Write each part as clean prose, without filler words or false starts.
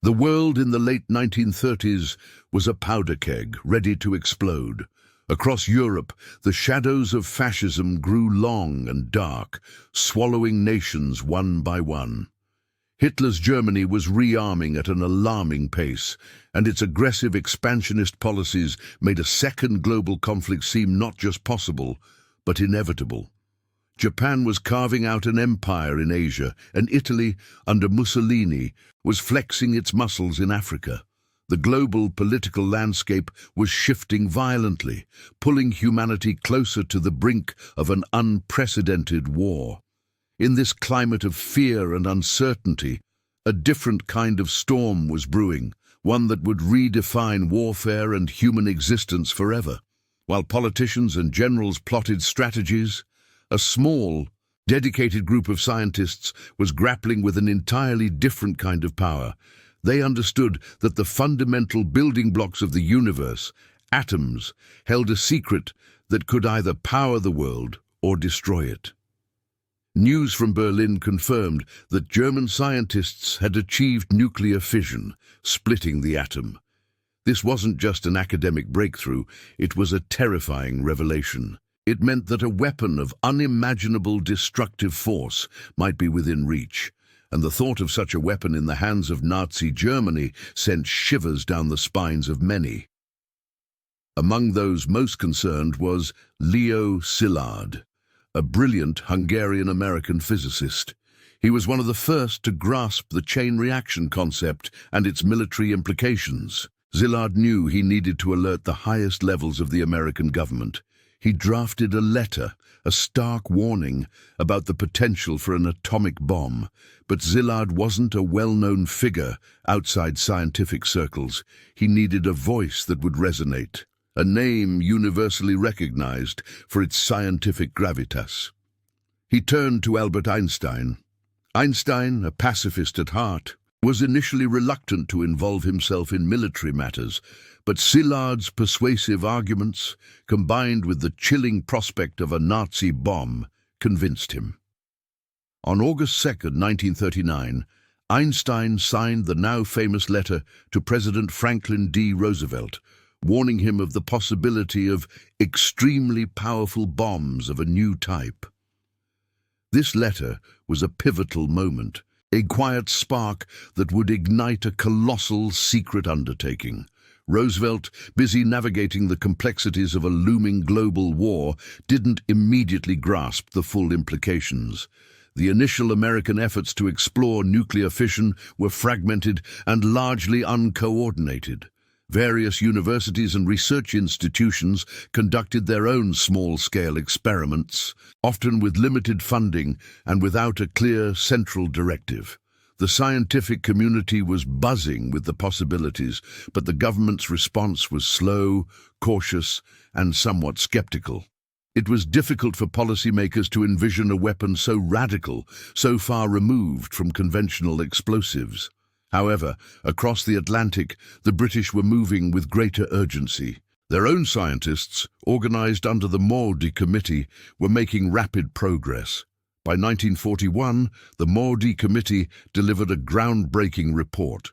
The world in the late 1930s was a powder keg ready to explode. Across Europe, the shadows of fascism grew long and dark, swallowing nations one by one. Hitler's Germany was rearming at an alarming pace, and its aggressive expansionist policies made a second global conflict seem not just possible, but inevitable. Japan was carving out an empire in Asia, and Italy, under Mussolini, was flexing its muscles in Africa. The global political landscape was shifting violently, pulling humanity closer to the brink of an unprecedented war. In this climate of fear and uncertainty, a different kind of storm was brewing, one that would redefine warfare and human existence forever. While politicians and generals plotted strategies, a small, dedicated group of scientists was grappling with an entirely different kind of power. They understood that the fundamental building blocks of the universe, atoms, held a secret that could either power the world or destroy it. News from Berlin confirmed that German scientists had achieved nuclear fission, splitting the atom. This wasn't just an academic breakthrough, it was a terrifying revelation. It meant that a weapon of unimaginable destructive force might be within reach, and the thought of such a weapon in the hands of Nazi Germany sent shivers down the spines of many. Among those most concerned was Leo Szilard, a brilliant Hungarian-American physicist. He was one of the first to grasp the chain reaction concept and its military implications. Szilard knew he needed to alert the highest levels of the American government. He drafted a letter, a stark warning about the potential for an atomic bomb. But Szilard wasn't a well-known figure outside scientific circles. He needed a voice that would resonate, a name universally recognized for its scientific gravitas. He turned to Albert Einstein. Einstein, a pacifist at heart, was initially reluctant to involve himself in military matters, but Szilard's persuasive arguments, combined with the chilling prospect of a Nazi bomb, convinced him. On August 2, 1939, Einstein signed the now famous letter to President Franklin D. Roosevelt, warning him of the possibility of extremely powerful bombs of a new type. This letter was a pivotal moment, a quiet spark that would ignite a colossal secret undertaking. Roosevelt, busy navigating the complexities of a looming global war, didn't immediately grasp the full implications. The initial American efforts to explore nuclear fission were fragmented and largely uncoordinated. Various universities and research institutions conducted their own small-scale experiments, often with limited funding and without a clear central directive. The scientific community was buzzing with the possibilities, but the government's response was slow, cautious, and somewhat skeptical. It was difficult for policymakers to envision a weapon so radical, so far removed from conventional explosives. However, across the Atlantic, the British were moving with greater urgency. Their own scientists, organized under the Maudit Committee, were making rapid progress. By 1941, the Maudit Committee delivered a groundbreaking report.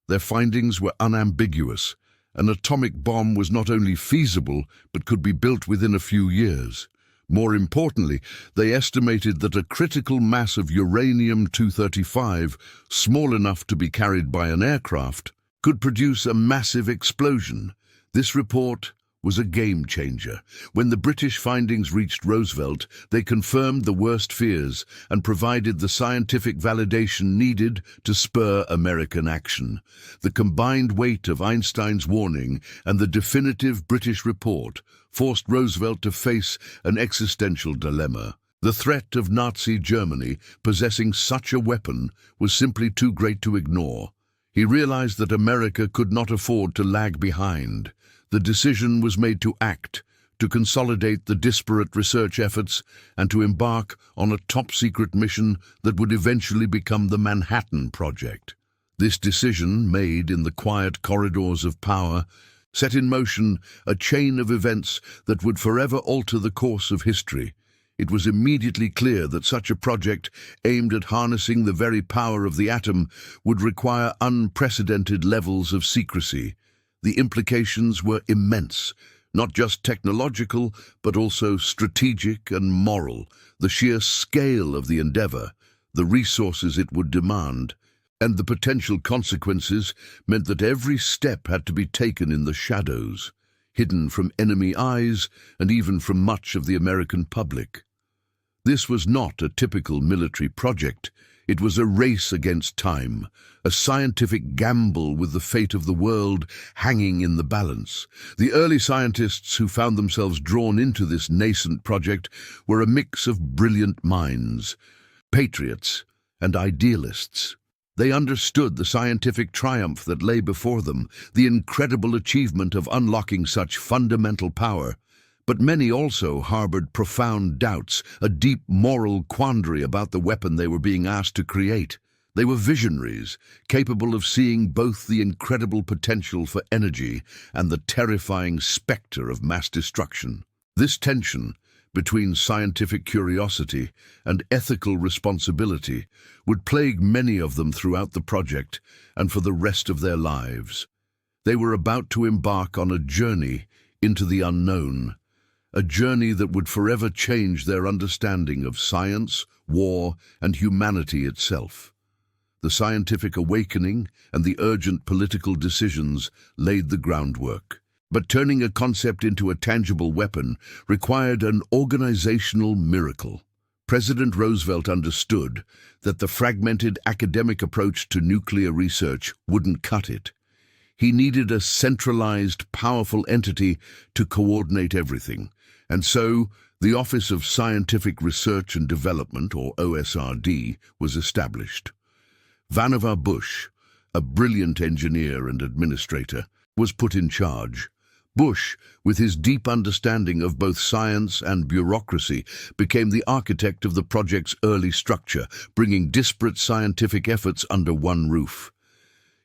Their findings were unambiguous. An atomic bomb was not only feasible, but could be built within a few years. More importantly, they estimated that a critical mass of uranium-235, small enough to be carried by an aircraft, could produce a massive explosion. This report was a game-changer. When the British findings reached Roosevelt, they confirmed the worst fears and provided the scientific validation needed to spur American action. The combined weight of Einstein's warning and the definitive British report forced Roosevelt to face an existential dilemma. The threat of Nazi Germany possessing such a weapon was simply too great to ignore. He realized that America could not afford to lag behind. The decision was made to act, to consolidate the disparate research efforts, and to embark on a top-secret mission that would eventually become the Manhattan Project. This decision, made in the quiet corridors of power, set in motion a chain of events that would forever alter the course of history. It was immediately clear that such a project, aimed at harnessing the very power of the atom, would require unprecedented levels of secrecy. The implications were immense, not just technological, but also strategic and moral. The sheer scale of the endeavor, the resources it would demand, and the potential consequences meant that every step had to be taken in the shadows, hidden from enemy eyes and even from much of the American public. This was not a typical military project. It was a race against time, a scientific gamble with the fate of the world hanging in the balance. The early scientists who found themselves drawn into this nascent project were a mix of brilliant minds, patriots and idealists. They understood the scientific triumph that lay before them, the incredible achievement of unlocking such fundamental power. But many also harbored profound doubts, a deep moral quandary about the weapon they were being asked to create. They were visionaries, capable of seeing both the incredible potential for energy and the terrifying specter of mass destruction. This tension between scientific curiosity and ethical responsibility would plague many of them throughout the project and for the rest of their lives. They were about to embark on a journey into the unknown, a journey that would forever change their understanding of science, war, and humanity itself. The scientific awakening and the urgent political decisions laid the groundwork. But turning a concept into a tangible weapon required an organizational miracle. President Roosevelt understood that the fragmented academic approach to nuclear research wouldn't cut it. He needed a centralized, powerful entity to coordinate everything. And so, the Office of Scientific Research and Development, or OSRD, was established. Vannevar Bush, a brilliant engineer and administrator, was put in charge. Bush, with his deep understanding of both science and bureaucracy, became the architect of the project's early structure, bringing disparate scientific efforts under one roof.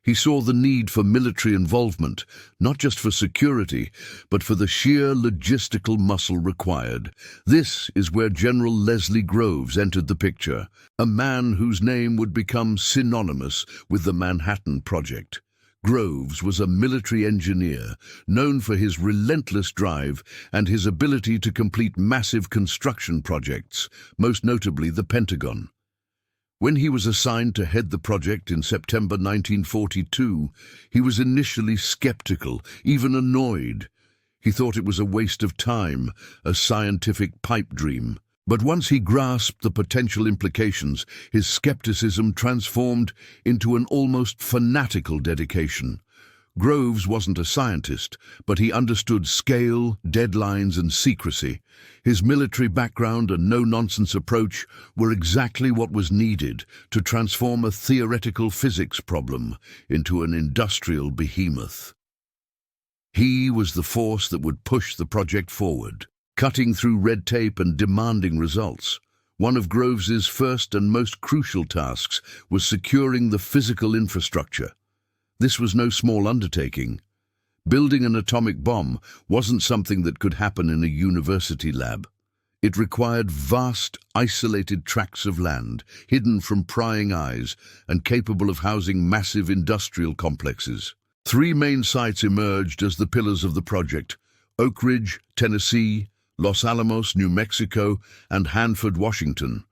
He saw the need for military involvement, not just for security, but for the sheer logistical muscle required. This is where General Leslie Groves entered the picture, a man whose name would become synonymous with the Manhattan Project. Groves was a military engineer, known for his relentless drive and his ability to complete massive construction projects, most notably the Pentagon. When he was assigned to head the project in September 1942, he was initially skeptical, even annoyed. He thought it was a waste of time, a scientific pipe dream. But once he grasped the potential implications, his skepticism transformed into an almost fanatical dedication. Groves wasn't a scientist, but he understood scale, deadlines, and secrecy. His military background and no-nonsense approach were exactly what was needed to transform a theoretical physics problem into an industrial behemoth. He was the force that would push the project forward, cutting through red tape and demanding results. One of Groves's first and most crucial tasks was securing the physical infrastructure. This was no small undertaking. Building an atomic bomb wasn't something that could happen in a university lab. It required vast, isolated tracts of land, hidden from prying eyes and capable of housing massive industrial complexes. 3 main sites emerged as the pillars of the project: Oak Ridge, Tennessee, Los Alamos, New Mexico, and Hanford, Washington.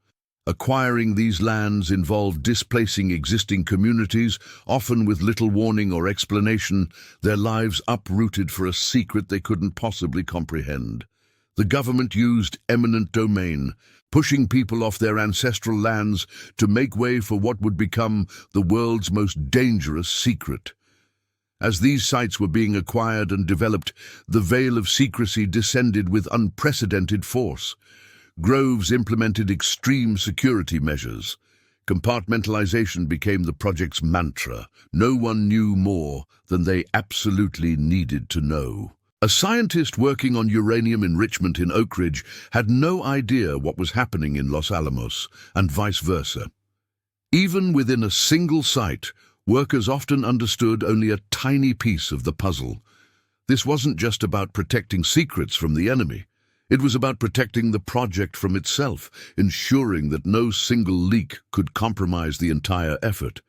Acquiring these lands involved displacing existing communities, often with little warning or explanation, their lives uprooted for a secret they couldn't possibly comprehend. The government used eminent domain, pushing people off their ancestral lands to make way for what would become the world's most dangerous secret. As these sites were being acquired and developed, the veil of secrecy descended with unprecedented force. Groves implemented extreme security measures. Compartmentalization became the project's mantra. No one knew more than they absolutely needed to know. A scientist working on uranium enrichment in Oak Ridge had no idea what was happening in Los Alamos, and vice versa. Even within a single site, workers often understood only a tiny piece of the puzzle. This wasn't just about protecting secrets from the enemy. It was about protecting the project from itself, ensuring that no single leak could compromise the entire effort.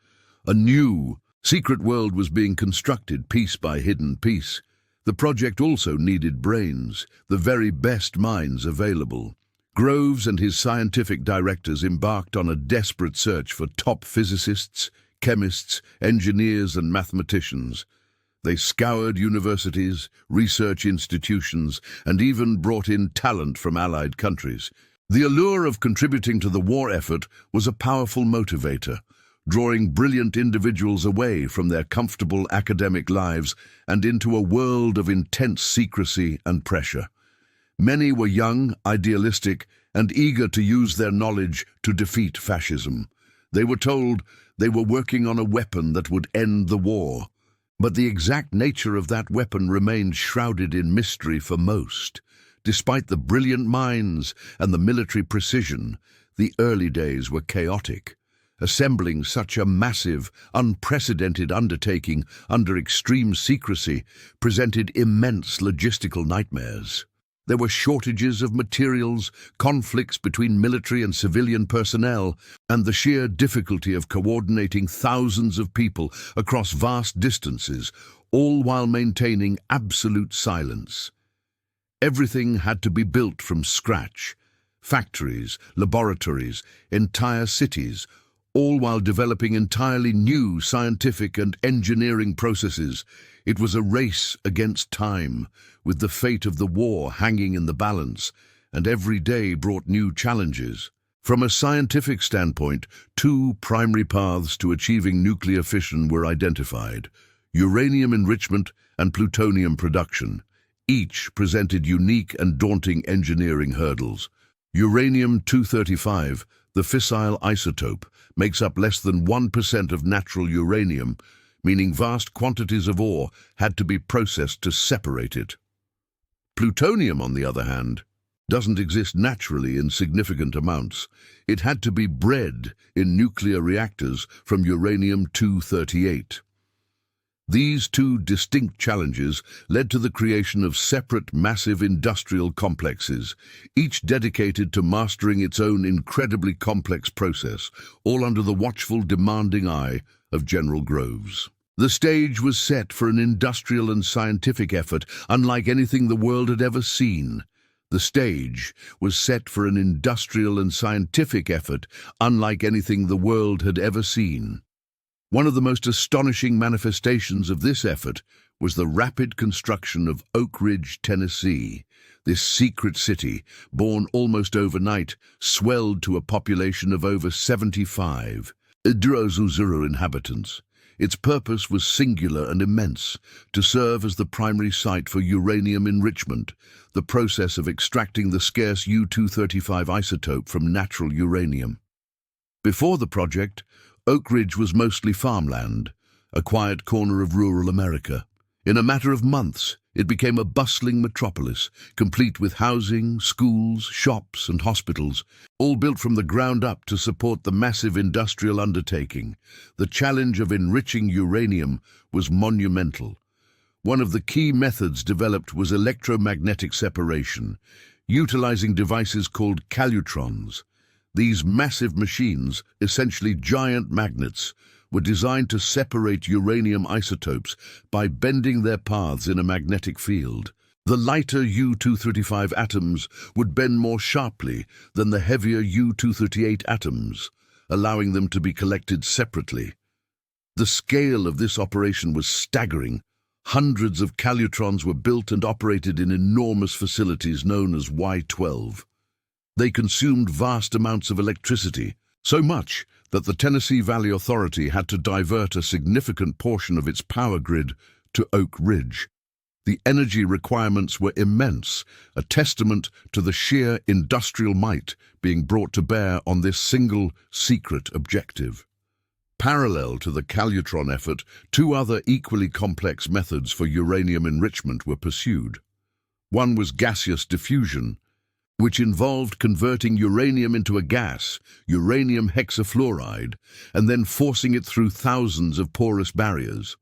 A new, secret world was being constructed piece by hidden piece. The project also needed brains, the very best minds available. Groves and his scientific directors embarked on a desperate search for top physicists, chemists, engineers, and mathematicians. They scoured universities, research institutions, and even brought in talent from allied countries. The allure of contributing to the war effort was a powerful motivator, drawing brilliant individuals away from their comfortable academic lives and into a world of intense secrecy and pressure. Many were young, idealistic, and eager to use their knowledge to defeat fascism. They were told they were working on a weapon that would end the war. But the exact nature of that weapon remained shrouded in mystery for most. Despite the brilliant minds and the military precision, the early days were chaotic. Assembling such a massive, unprecedented undertaking under extreme secrecy presented immense logistical nightmares. There were shortages of materials, conflicts between military and civilian personnel, and the sheer difficulty of coordinating thousands of people across vast distances, all while maintaining absolute silence. Everything had to be built from scratch. Factories, laboratories, entire cities, all while developing entirely new scientific and engineering processes. It was a race against time, with the fate of the war hanging in the balance, and every day brought new challenges. From a scientific standpoint, two primary paths to achieving nuclear fission were identified: uranium enrichment and plutonium production. Each presented unique and daunting engineering hurdles. Uranium-235, the fissile isotope, makes up less than 1% of natural uranium, meaning vast quantities of ore had to be processed to separate it. Plutonium, on the other hand, doesn't exist naturally in significant amounts. It had to be bred in nuclear reactors from uranium-238. These two distinct challenges led to the creation of separate massive industrial complexes, each dedicated to mastering its own incredibly complex process, all under the watchful, demanding eye of General Groves. The stage was set for an industrial and scientific effort unlike anything the world had ever seen. The stage was set for an industrial and scientific effort unlike anything the world had ever seen. One of the most astonishing manifestations of this effort was the rapid construction of Oak Ridge, Tennessee. This secret city, born almost overnight, swelled to a population of over 75,000 inhabitants. Its purpose was singular and immense: to serve as the primary site for uranium enrichment, the process of extracting the scarce U-235 isotope from natural uranium. Before the project, Oak Ridge was mostly farmland, a quiet corner of rural America. In a matter of months, it became a bustling metropolis, complete with housing, schools, shops, and hospitals, all built from the ground up to support the massive industrial undertaking. The challenge of enriching uranium was monumental. One of the key methods developed was electromagnetic separation, utilizing devices called calutrons. These massive machines, essentially giant magnets, were designed to separate uranium isotopes by bending their paths in a magnetic field. The lighter U-235 atoms would bend more sharply than the heavier U-238 atoms, allowing them to be collected separately. The scale of this operation was staggering. Hundreds of calutrons were built and operated in enormous facilities known as Y-12. They consumed vast amounts of electricity, so much that the Tennessee Valley Authority had to divert a significant portion of its power grid to Oak Ridge. The energy requirements were immense, a testament to the sheer industrial might being brought to bear on this single, secret objective. Parallel to the calutron effort, two other equally complex methods for uranium enrichment were pursued. One was gaseous diffusion, which involved converting uranium into a gas, uranium hexafluoride, and then forcing it through thousands of porous barriers.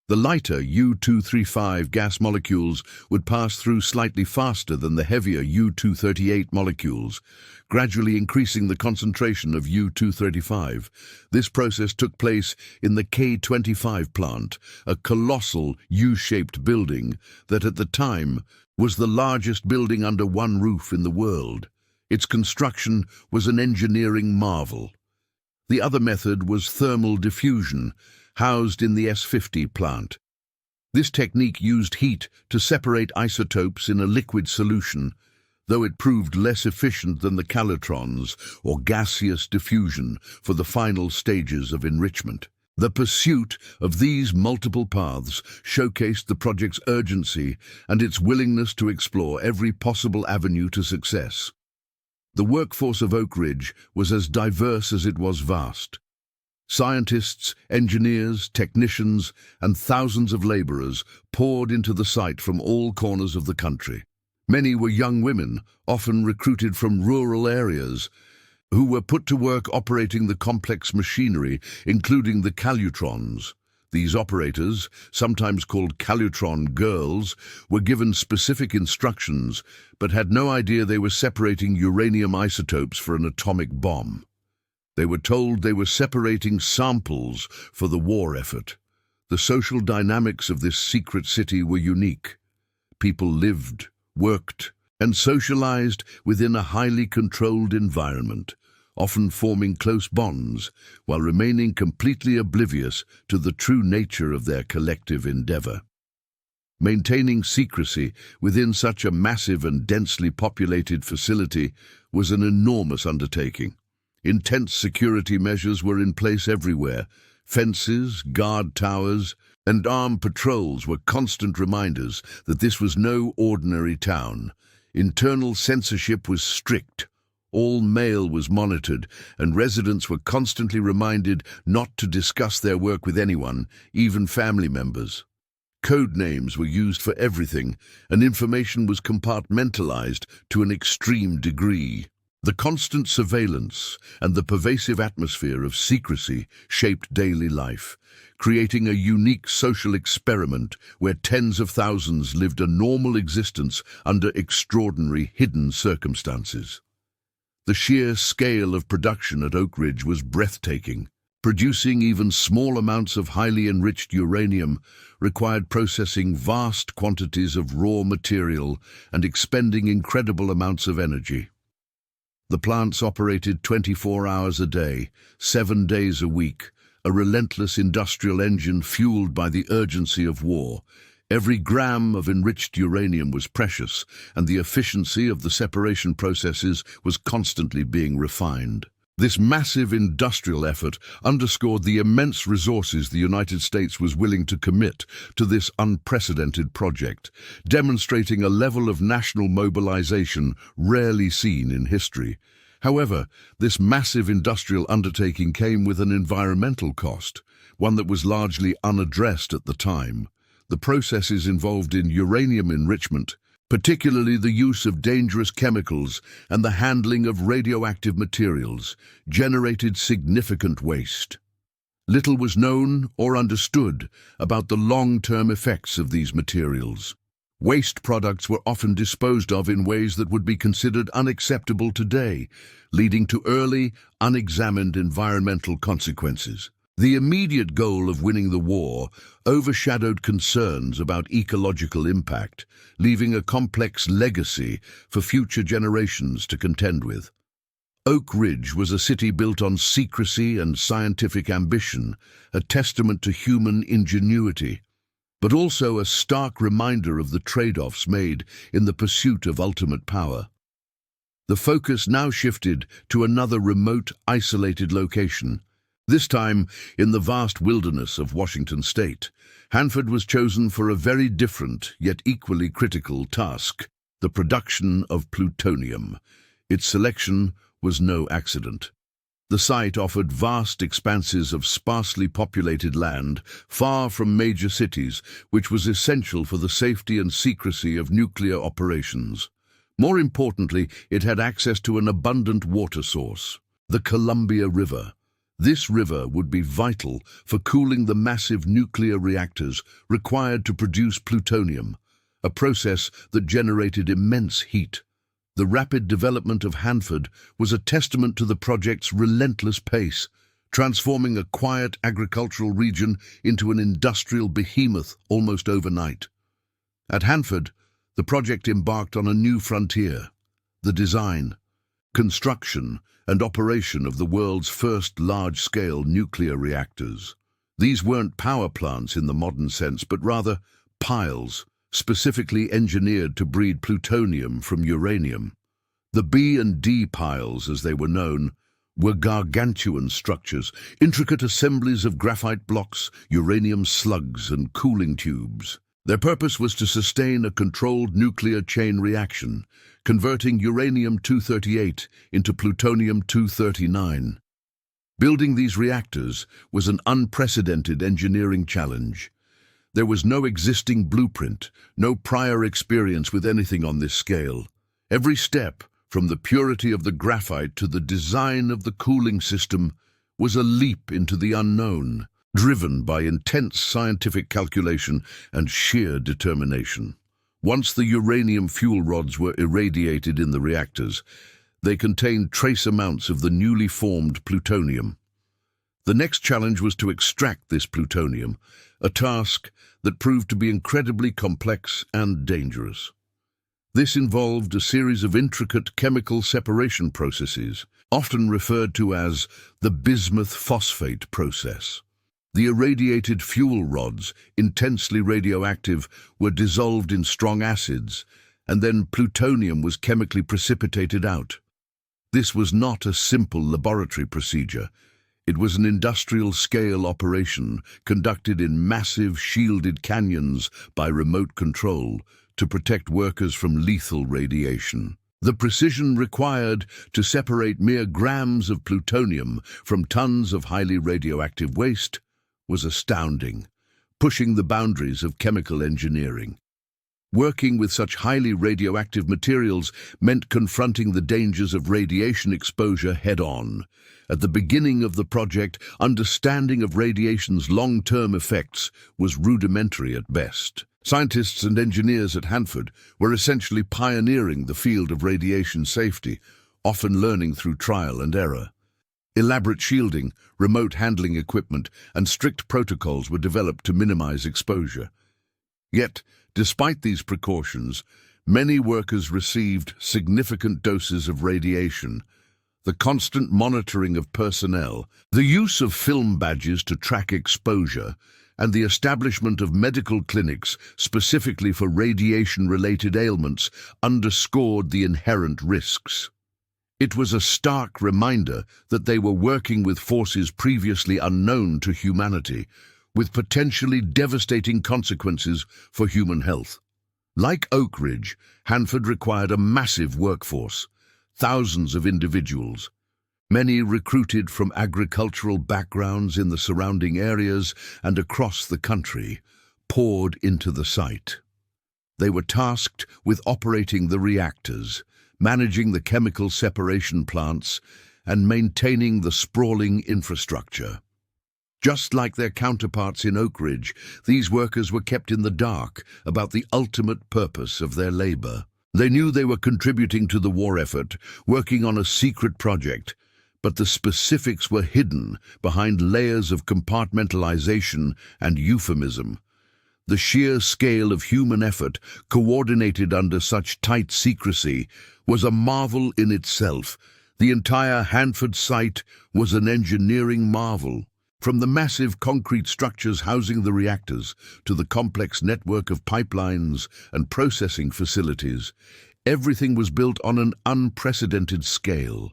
The lighter U-235 gas molecules would pass through slightly faster than the heavier U-238 molecules, gradually increasing the concentration of U-235. This process took place in the K-25 plant, a colossal U-shaped building that at the time was the largest building under one roof in the world. Its construction was an engineering marvel. The other method was thermal diffusion, housed in the S-50 plant. This technique used heat to separate isotopes in a liquid solution, though it proved less efficient than the calotrons or gaseous diffusion for the final stages of enrichment. The pursuit of these multiple paths showcased the project's urgency and its willingness to explore every possible avenue to success. The workforce of Oak Ridge was as diverse as it was vast. Scientists, engineers, technicians, and thousands of laborers poured into the site from all corners of the country. Many were young women, often recruited from rural areas, who were put to work operating the complex machinery, including the calutrons. These operators, sometimes called calutron girls, were given specific instructions, but had no idea they were separating uranium isotopes for an atomic bomb. They were told they were separating samples for the war effort. The social dynamics of this secret city were unique. People lived, worked, and socialized within a highly controlled environment, often forming close bonds while remaining completely oblivious to the true nature of their collective endeavor. Maintaining secrecy within such a massive and densely populated facility was an enormous undertaking. Intense security measures were in place everywhere. Fences, guard towers, and armed patrols were constant reminders that this was no ordinary town. Internal censorship was strict. All mail was monitored, and residents were constantly reminded not to discuss their work with anyone, even family members. Code names were used for everything, and information was compartmentalized to an extreme degree. The constant surveillance and the pervasive atmosphere of secrecy shaped daily life, creating a unique social experiment where tens of thousands lived a normal existence under extraordinary hidden circumstances. The sheer scale of production at Oak Ridge was breathtaking. Producing even small amounts of highly enriched uranium required processing vast quantities of raw material and expending incredible amounts of energy. The plants operated 24 hours a day, 7 days a week, a relentless industrial engine fueled by the urgency of war. Every gram of enriched uranium was precious, and the efficiency of the separation processes was constantly being refined. This massive industrial effort underscored the immense resources the United States was willing to commit to this unprecedented project, demonstrating a level of national mobilization rarely seen in history. However, this massive industrial undertaking came with an environmental cost, one that was largely unaddressed at the time. The processes involved in uranium enrichment, particularly the use of dangerous chemicals and the handling of radioactive materials, generated significant waste. Little was known or understood about the long-term effects of these materials. Waste products were often disposed of in ways that would be considered unacceptable today, leading to early, unexamined environmental consequences. The immediate goal of winning the war overshadowed concerns about ecological impact, leaving a complex legacy for future generations to contend with. Oak Ridge was a city built on secrecy and scientific ambition, a testament to human ingenuity, but also a stark reminder of the trade-offs made in the pursuit of ultimate power. The focus now shifted to another remote, isolated location. This time, in the vast wilderness of Washington state, Hanford was chosen for a very different, yet equally critical task: the production of plutonium. Its selection was no accident. The site offered vast expanses of sparsely populated land, far from major cities, which was essential for the safety and secrecy of nuclear operations. More importantly, it had access to an abundant water source, the Columbia River. This river would be vital for cooling the massive nuclear reactors required to produce plutonium, a process that generated immense heat. The rapid development of Hanford was a testament to the project's relentless pace, transforming a quiet agricultural region into an industrial behemoth almost overnight. At Hanford, the project embarked on a new frontier: the design, construction, and operation of the world's first large-scale nuclear reactors. These weren't power plants in the modern sense, but rather piles, specifically engineered to breed plutonium from uranium. The B and D piles, as they were known, were gargantuan structures, intricate assemblies of graphite blocks, uranium slugs, and cooling tubes. Their purpose was to sustain a controlled nuclear chain reaction, converting uranium-238 into plutonium-239. Building these reactors was an unprecedented engineering challenge. There was no existing blueprint, no prior experience with anything on this scale. Every step, from the purity of the graphite to the design of the cooling system, was a leap into the unknown, driven by intense scientific calculation and sheer determination. Once the uranium fuel rods were irradiated in the reactors, they contained trace amounts of the newly formed plutonium. The next challenge was to extract this plutonium, a task that proved to be incredibly complex and dangerous. This involved a series of intricate chemical separation processes, often referred to as the bismuth phosphate process. The irradiated fuel rods, intensely radioactive, were dissolved in strong acids, and then plutonium was chemically precipitated out. This was not a simple laboratory procedure. It was an industrial-scale operation conducted in massive shielded canyons by remote control to protect workers from lethal radiation. The precision required to separate mere grams of plutonium from tons of highly radioactive waste was astounding, pushing the boundaries of chemical engineering. Working with such highly radioactive materials meant confronting the dangers of radiation exposure head-on. At the beginning of the project, understanding of radiation's long-term effects was rudimentary at best. Scientists and engineers at Hanford were essentially pioneering the field of radiation safety, often learning through trial and error. Elaborate shielding, remote handling equipment, and strict protocols were developed to minimize exposure. Yet, despite these precautions, many workers received significant doses of radiation. The constant monitoring of personnel, the use of film badges to track exposure, and the establishment of medical clinics specifically for radiation-related ailments underscored the inherent risks. It was a stark reminder that they were working with forces previously unknown to humanity, with potentially devastating consequences for human health. Like Oak Ridge, Hanford required a massive workforce, thousands of individuals. Many recruited from agricultural backgrounds in the surrounding areas and across the country poured into the site. They were tasked with operating the reactors, managing the chemical separation plants, and maintaining the sprawling infrastructure. Just like their counterparts in Oak Ridge, these workers were kept in the dark about the ultimate purpose of their labor. They knew they were contributing to the war effort, working on a secret project, but the specifics were hidden behind layers of compartmentalization and euphemism. The sheer scale of human effort, coordinated under such tight secrecy, was a marvel in itself. The entire Hanford site was an engineering marvel. From the massive concrete structures housing the reactors to the complex network of pipelines and processing facilities, everything was built on an unprecedented scale.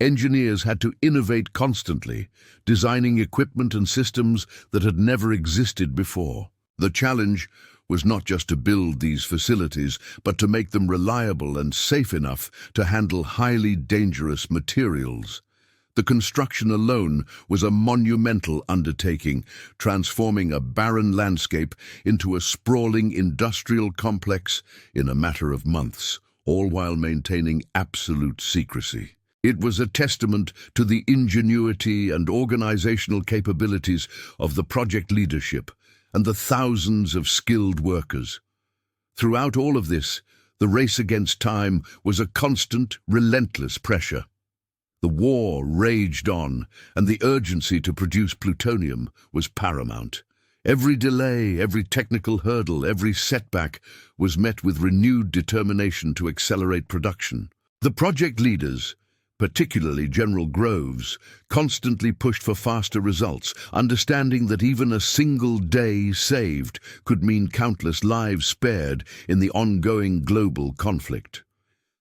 Engineers had to innovate constantly, designing equipment and systems that had never existed before. The challenge was not just to build these facilities, but to make them reliable and safe enough to handle highly dangerous materials. The construction alone was a monumental undertaking, transforming a barren landscape into a sprawling industrial complex in a matter of months, all while maintaining absolute secrecy. It was a testament to the ingenuity and organizational capabilities of the project leadership and the thousands of skilled workers. Throughout all of this, the race against time was a constant, relentless pressure. The war raged on, and the urgency to produce plutonium was paramount. Every delay, every technical hurdle, every setback was met with renewed determination to accelerate production. The project leaders, particularly General Groves, constantly pushed for faster results, understanding that even a single day saved could mean countless lives spared in the ongoing global conflict.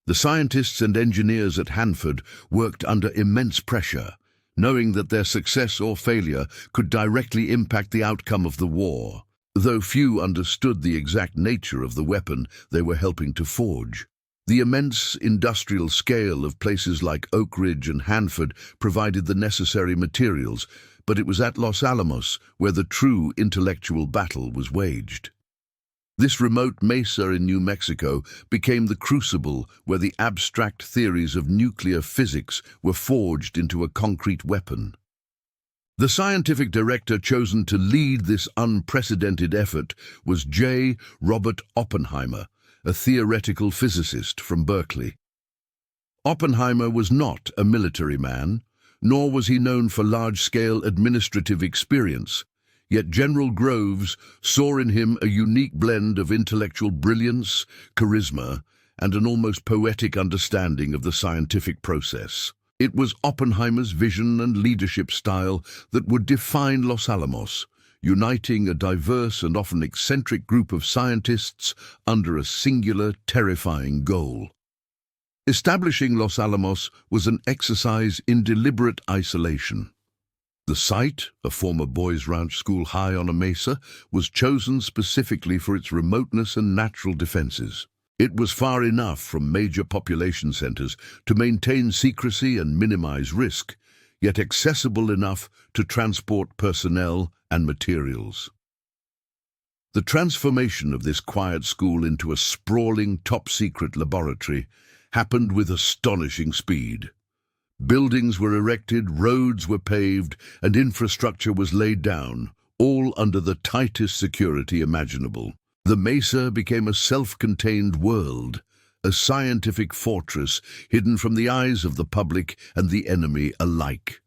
The scientists and engineers at Hanford worked under immense pressure, knowing that their success or failure could directly impact the outcome of the war, though few understood the exact nature of the weapon they were helping to forge. The immense industrial scale of places like Oak Ridge and Hanford provided the necessary materials, but it was at Los Alamos where the true intellectual battle was waged. This remote mesa in New Mexico became the crucible where the abstract theories of nuclear physics were forged into a concrete weapon. The scientific director chosen to lead this unprecedented effort was J. Robert Oppenheimer, a theoretical physicist from Berkeley. Oppenheimer was not a military man, nor was he known for large-scale administrative experience. Yet General Groves saw in him a unique blend of intellectual brilliance, charisma, and an almost poetic understanding of the scientific process. It was Oppenheimer's vision and leadership style that would define Los Alamos, uniting a diverse and often eccentric group of scientists under a singular, terrifying goal. Establishing Los Alamos was an exercise in deliberate isolation. The site, a former boys' ranch school high on a mesa, was chosen specifically for its remoteness and natural defenses. It was far enough from major population centers to maintain secrecy and minimize risk, yet accessible enough to transport personnel and materials. The transformation of this quiet school into a sprawling, top-secret laboratory happened with astonishing speed. Buildings were erected, roads were paved, and infrastructure was laid down, all under the tightest security imaginable. The mesa became a self-contained world, a scientific fortress hidden from the eyes of the public and the enemy alike.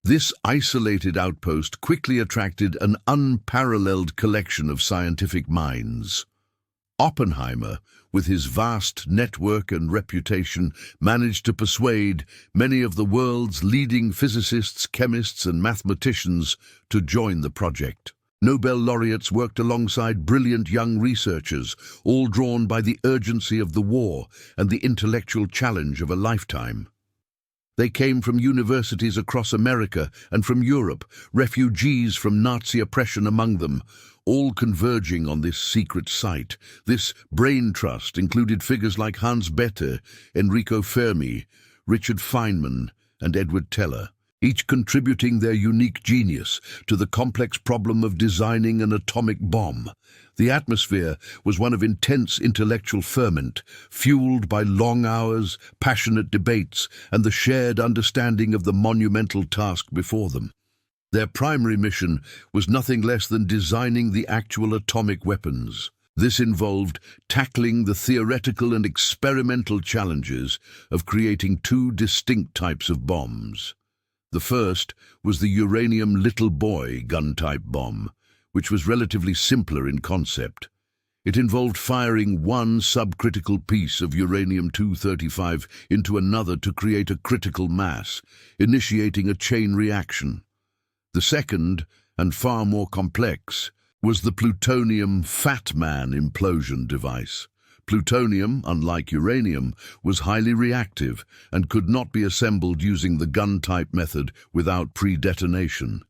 This isolated outpost quickly attracted an unparalleled collection of scientific minds. Oppenheimer, with his vast network and reputation, managed to persuade many of the world's leading physicists, chemists, and mathematicians to join the project. Nobel laureates worked alongside brilliant young researchers, all drawn by the urgency of the war and the intellectual challenge of a lifetime. They came from universities across America and from Europe, refugees from Nazi oppression among them, all converging on this secret site. This brain trust included figures like Hans Bethe, Enrico Fermi, Richard Feynman, and Edward Teller, each contributing their unique genius to the complex problem of designing an atomic bomb. The atmosphere was one of intense intellectual ferment, fueled by long hours, passionate debates, and the shared understanding of the monumental task before them. Their primary mission was nothing less than designing the actual atomic weapons. This involved tackling the theoretical and experimental challenges of creating two distinct types of bombs. The first was the uranium little boy gun-type bomb, which was relatively simpler in concept. It involved firing one subcritical piece of uranium-235 into another to create a critical mass, initiating a chain reaction. The second, and far more complex, was the plutonium Fat Man implosion device. Plutonium, unlike uranium, was highly reactive and could not be assembled using the gun-type method without pre-detonation.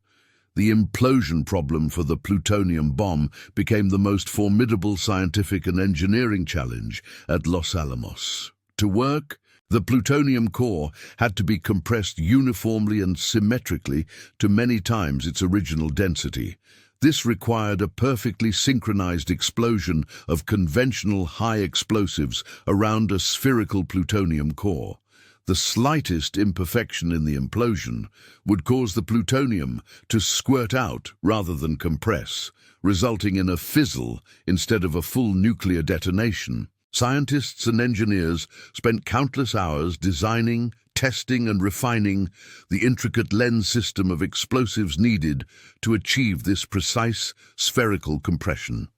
The implosion problem for the plutonium bomb became the most formidable scientific and engineering challenge at Los Alamos. To work, the plutonium core had to be compressed uniformly and symmetrically to many times its original density. This required a perfectly synchronized explosion of conventional high explosives around a spherical plutonium core. The slightest imperfection in the implosion would cause the plutonium to squirt out rather than compress, resulting in a fizzle instead of a full nuclear detonation. Scientists and engineers spent countless hours designing, testing and refining the intricate lens system of explosives needed to achieve this precise spherical compression.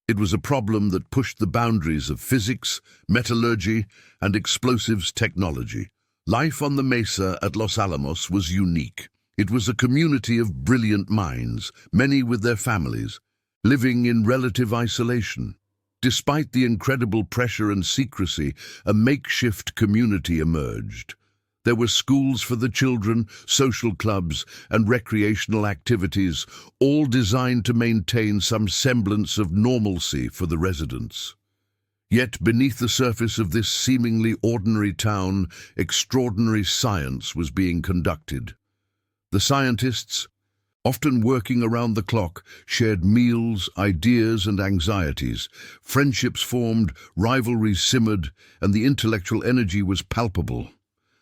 It was a problem that pushed the boundaries of physics, metallurgy, and explosives technology. Life on the mesa at Los Alamos was unique. It was a community of brilliant minds, many with their families, living in relative isolation. Despite the incredible pressure and secrecy, a makeshift community emerged. There were schools for the children, social clubs, and recreational activities, all designed to maintain some semblance of normalcy for the residents. Yet beneath the surface of this seemingly ordinary town, extraordinary science was being conducted. The scientists, often working around the clock, shared meals, ideas, and anxieties. Friendships formed, rivalries simmered, and the intellectual energy was palpable.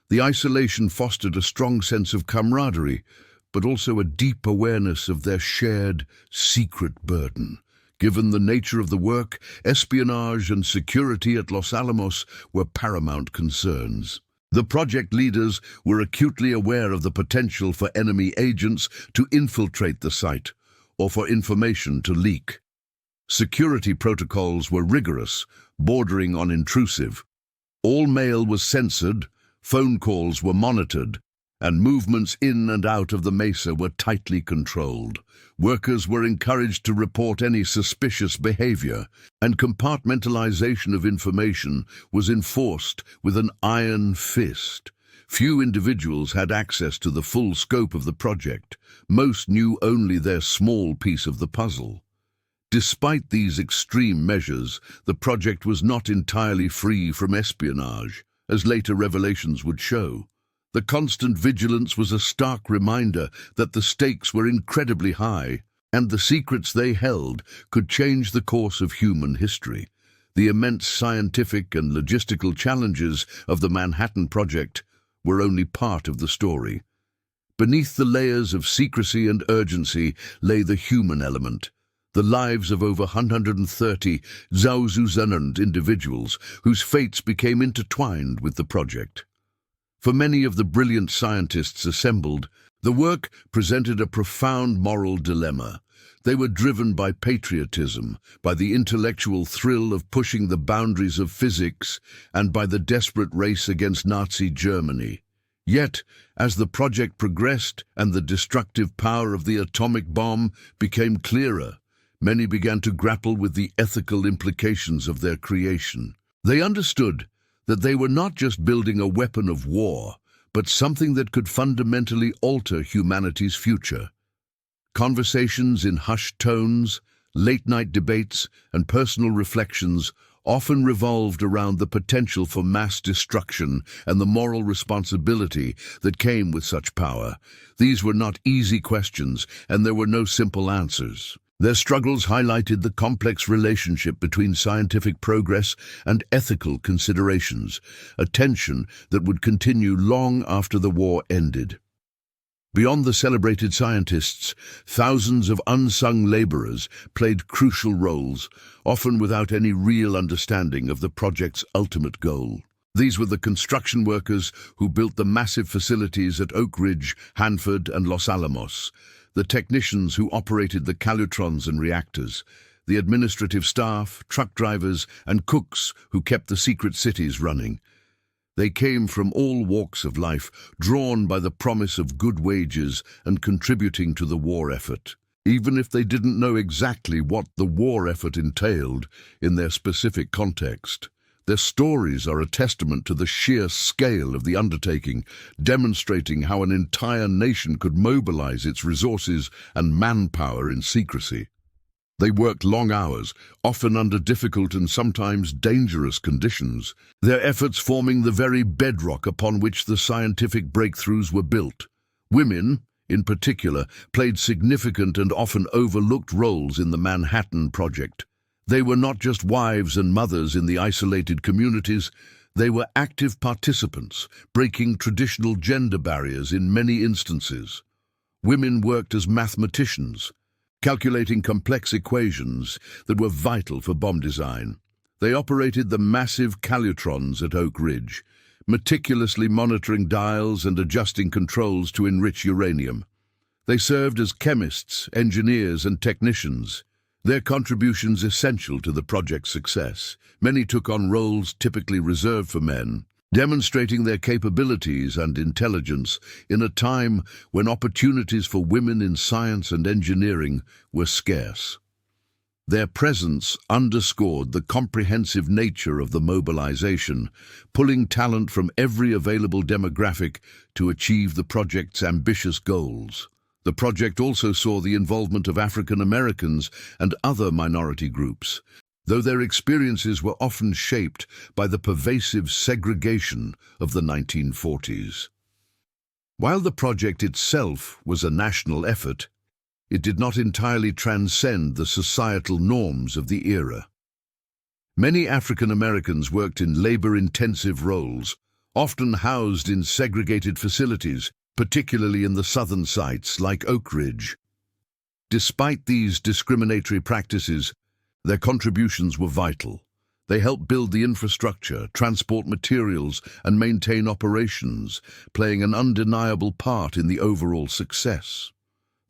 The isolation fostered a strong sense of camaraderie, but also a deep awareness of their shared, secret burden. Given the nature of the work, espionage and security at Los Alamos were paramount concerns. The project leaders were acutely aware of the potential for enemy agents to infiltrate the site, or for information to leak. Security protocols were rigorous, bordering on intrusive. All mail was censored, phone calls were monitored, and movements in and out of the mesa were tightly controlled. Workers were encouraged to report any suspicious behavior, and compartmentalization of information was enforced with an iron fist. Few individuals had access to the full scope of the project. Most knew only their small piece of the puzzle. Despite these extreme measures, the project was not entirely free from espionage, as later revelations would show. The constant vigilance was a stark reminder that the stakes were incredibly high, and the secrets they held could change the course of human history. The immense scientific and logistical challenges of the Manhattan Project were only part of the story. Beneath the layers of secrecy and urgency lay the human element, the lives of over 130 Zauzuzanand individuals whose fates became intertwined with the project. For many of the brilliant scientists assembled, the work presented a profound moral dilemma. They were driven by patriotism, by the intellectual thrill of pushing the boundaries of physics, and by the desperate race against Nazi Germany. Yet, as the project progressed and the destructive power of the atomic bomb became clearer, many began to grapple with the ethical implications of their creation. They understood that they were not just building a weapon of war, but something that could fundamentally alter humanity's future. Conversations in hushed tones, late-night debates, and personal reflections often revolved around the potential for mass destruction and the moral responsibility that came with such power. These were not easy questions, and there were no simple answers. Their struggles highlighted the complex relationship between scientific progress and ethical considerations, a tension that would continue long after the war ended. Beyond the celebrated scientists, thousands of unsung laborers played crucial roles, often without any real understanding of the project's ultimate goal. These were the construction workers who built the massive facilities at Oak Ridge, Hanford, and Los Alamos, the technicians who operated the calutrons and reactors, the administrative staff, truck drivers, and cooks who kept the secret cities running. They came from all walks of life, drawn by the promise of good wages and contributing to the war effort, even if they didn't know exactly what the war effort entailed in their specific context. Their stories are a testament to the sheer scale of the undertaking, demonstrating how an entire nation could mobilize its resources and manpower in secrecy. They worked long hours, often under difficult and sometimes dangerous conditions, their efforts forming the very bedrock upon which the scientific breakthroughs were built. Women, in particular, played significant and often overlooked roles in the Manhattan Project. They were not just wives and mothers in the isolated communities, They were active participants, breaking traditional gender barriers in many instances. Women worked as mathematicians, calculating complex equations that were vital for bomb design. They operated the massive calutrons at Oak Ridge, meticulously monitoring dials and adjusting controls to enrich uranium. They served as chemists, engineers, and technicians, their contributions essential to the project's success. Many took on roles typically reserved for men, demonstrating their capabilities and intelligence in a time when opportunities for women in science and engineering were scarce. Their presence underscored the comprehensive nature of the mobilization, pulling talent from every available demographic to achieve the project's ambitious goals. The project also saw the involvement of African Americans and other minority groups, though their experiences were often shaped by the pervasive segregation of the 1940s. While the project itself was a national effort, it did not entirely transcend the societal norms of the era. Many African Americans worked in labor-intensive roles, often housed in segregated facilities, particularly in the southern sites like Oak Ridge. Despite these discriminatory practices, their contributions were vital. They helped build the infrastructure, transport materials, and maintain operations, playing an undeniable part in the overall success.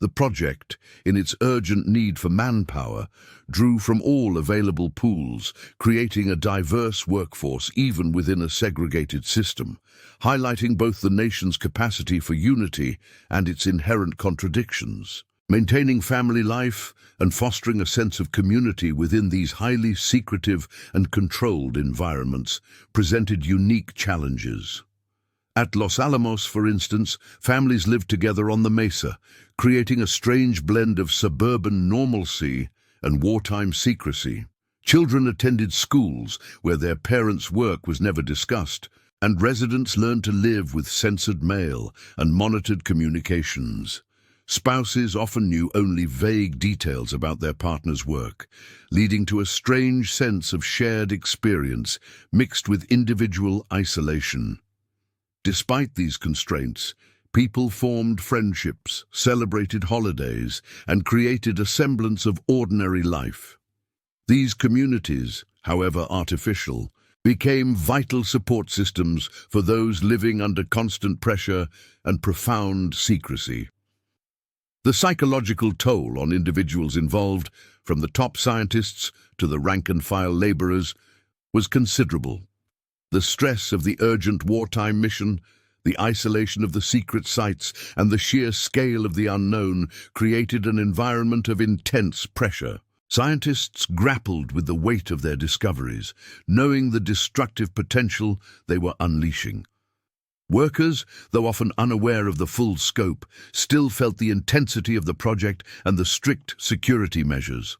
The project, in its urgent need for manpower, drew from all available pools, creating a diverse workforce even within a segregated system, highlighting both the nation's capacity for unity and its inherent contradictions. Maintaining family life and fostering a sense of community within these highly secretive and controlled environments presented unique challenges. At Los Alamos, for instance, families lived together on the mesa, creating a strange blend of suburban normalcy and wartime secrecy. Children attended schools where their parents' work was never discussed, and residents learned to live with censored mail and monitored communications. Spouses often knew only vague details about their partner's work, leading to a strange sense of shared experience mixed with individual isolation. Despite these constraints, people formed friendships, celebrated holidays, and created a semblance of ordinary life. These communities, however artificial, became vital support systems for those living under constant pressure and profound secrecy. The psychological toll on individuals involved, from the top scientists to the rank-and-file laborers, was considerable. The stress of the urgent wartime mission, the isolation of the secret sites, and the sheer scale of the unknown created an environment of intense pressure. Scientists grappled with the weight of their discoveries, knowing the destructive potential they were unleashing. Workers, though often unaware of the full scope, still felt the intensity of the project and the strict security measures.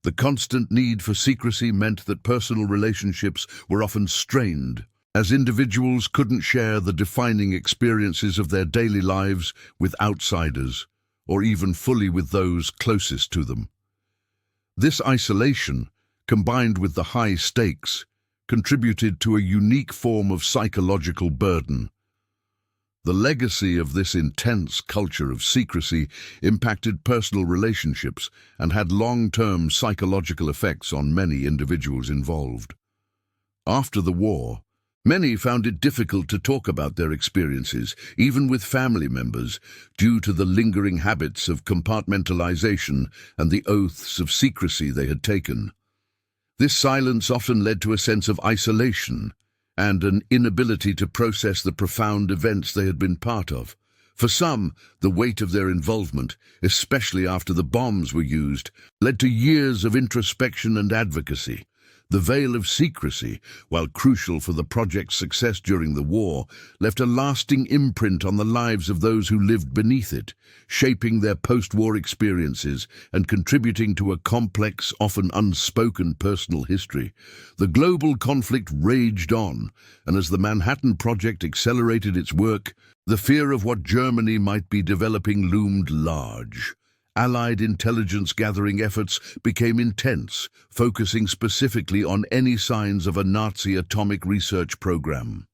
The constant need for secrecy meant that personal relationships were often strained, as individuals couldn't share the defining experiences of their daily lives with outsiders, or even fully with those closest to them. This isolation, combined with the high stakes, contributed to a unique form of psychological burden. The legacy of this intense culture of secrecy impacted personal relationships and had long-term psychological effects on many individuals involved. After the war, many found it difficult to talk about their experiences, even with family members, due to the lingering habits of compartmentalization and the oaths of secrecy they had taken. This silence often led to a sense of isolation and an inability to process the profound events they had been part of. For some, the weight of their involvement, especially after the bombs were used, led to years of introspection and advocacy. The veil of secrecy, while crucial for the project's success during the war, left a lasting imprint on the lives of those who lived beneath it, shaping their post-war experiences and contributing to a complex, often unspoken personal history. The global conflict raged on, and as the Manhattan Project accelerated its work, the fear of what Germany might be developing loomed large. Allied intelligence-gathering efforts became intense, focusing specifically on any signs of a Nazi atomic research program.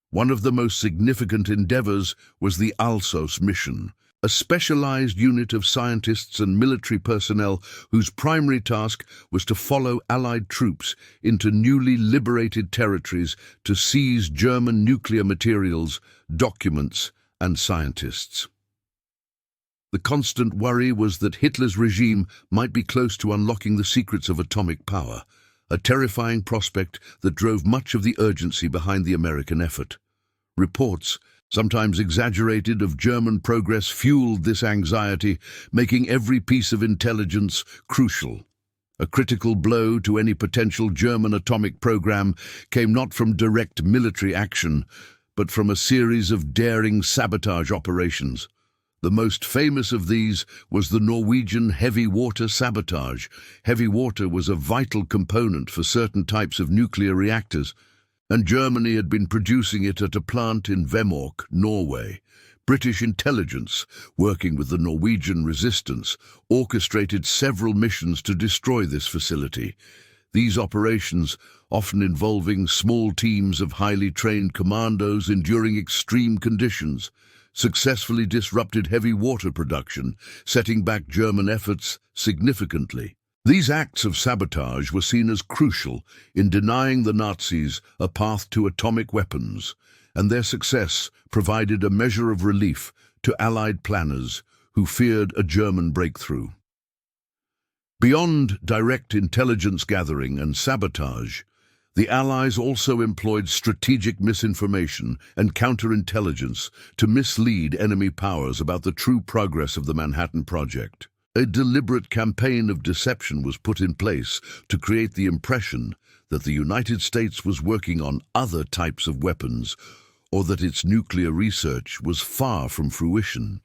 One of the most significant endeavors was the Alsos mission, a specialized unit of scientists and military personnel whose primary task was to follow Allied troops into newly liberated territories to seize German nuclear materials, documents, and scientists. The constant worry was that Hitler's regime might be close to unlocking the secrets of atomic power, a terrifying prospect that drove much of the urgency behind the American effort. Reports, sometimes exaggerated, of German progress fueled this anxiety, making every piece of intelligence crucial. A critical blow to any potential German atomic program came not from direct military action, but from a series of daring sabotage operations. The most famous of these was the Norwegian heavy water sabotage. Heavy water was a vital component for certain types of nuclear reactors, and Germany had been producing it at a plant in Vemork, Norway. British intelligence, working with the Norwegian resistance, orchestrated several missions to destroy this facility. These operations, often involving small teams of highly trained commandos enduring extreme conditions, successfully disrupted heavy water production, setting back German efforts significantly. These acts of sabotage were seen as crucial in denying the Nazis a path to atomic weapons, and their success provided a measure of relief to Allied planners who feared a German breakthrough. Beyond direct intelligence gathering and sabotage, the Allies also employed strategic misinformation and counterintelligence to mislead enemy powers about the true progress of the Manhattan Project. A deliberate campaign of deception was put in place to create the impression that the United States was working on other types of weapons, or that its nuclear research was far from fruition.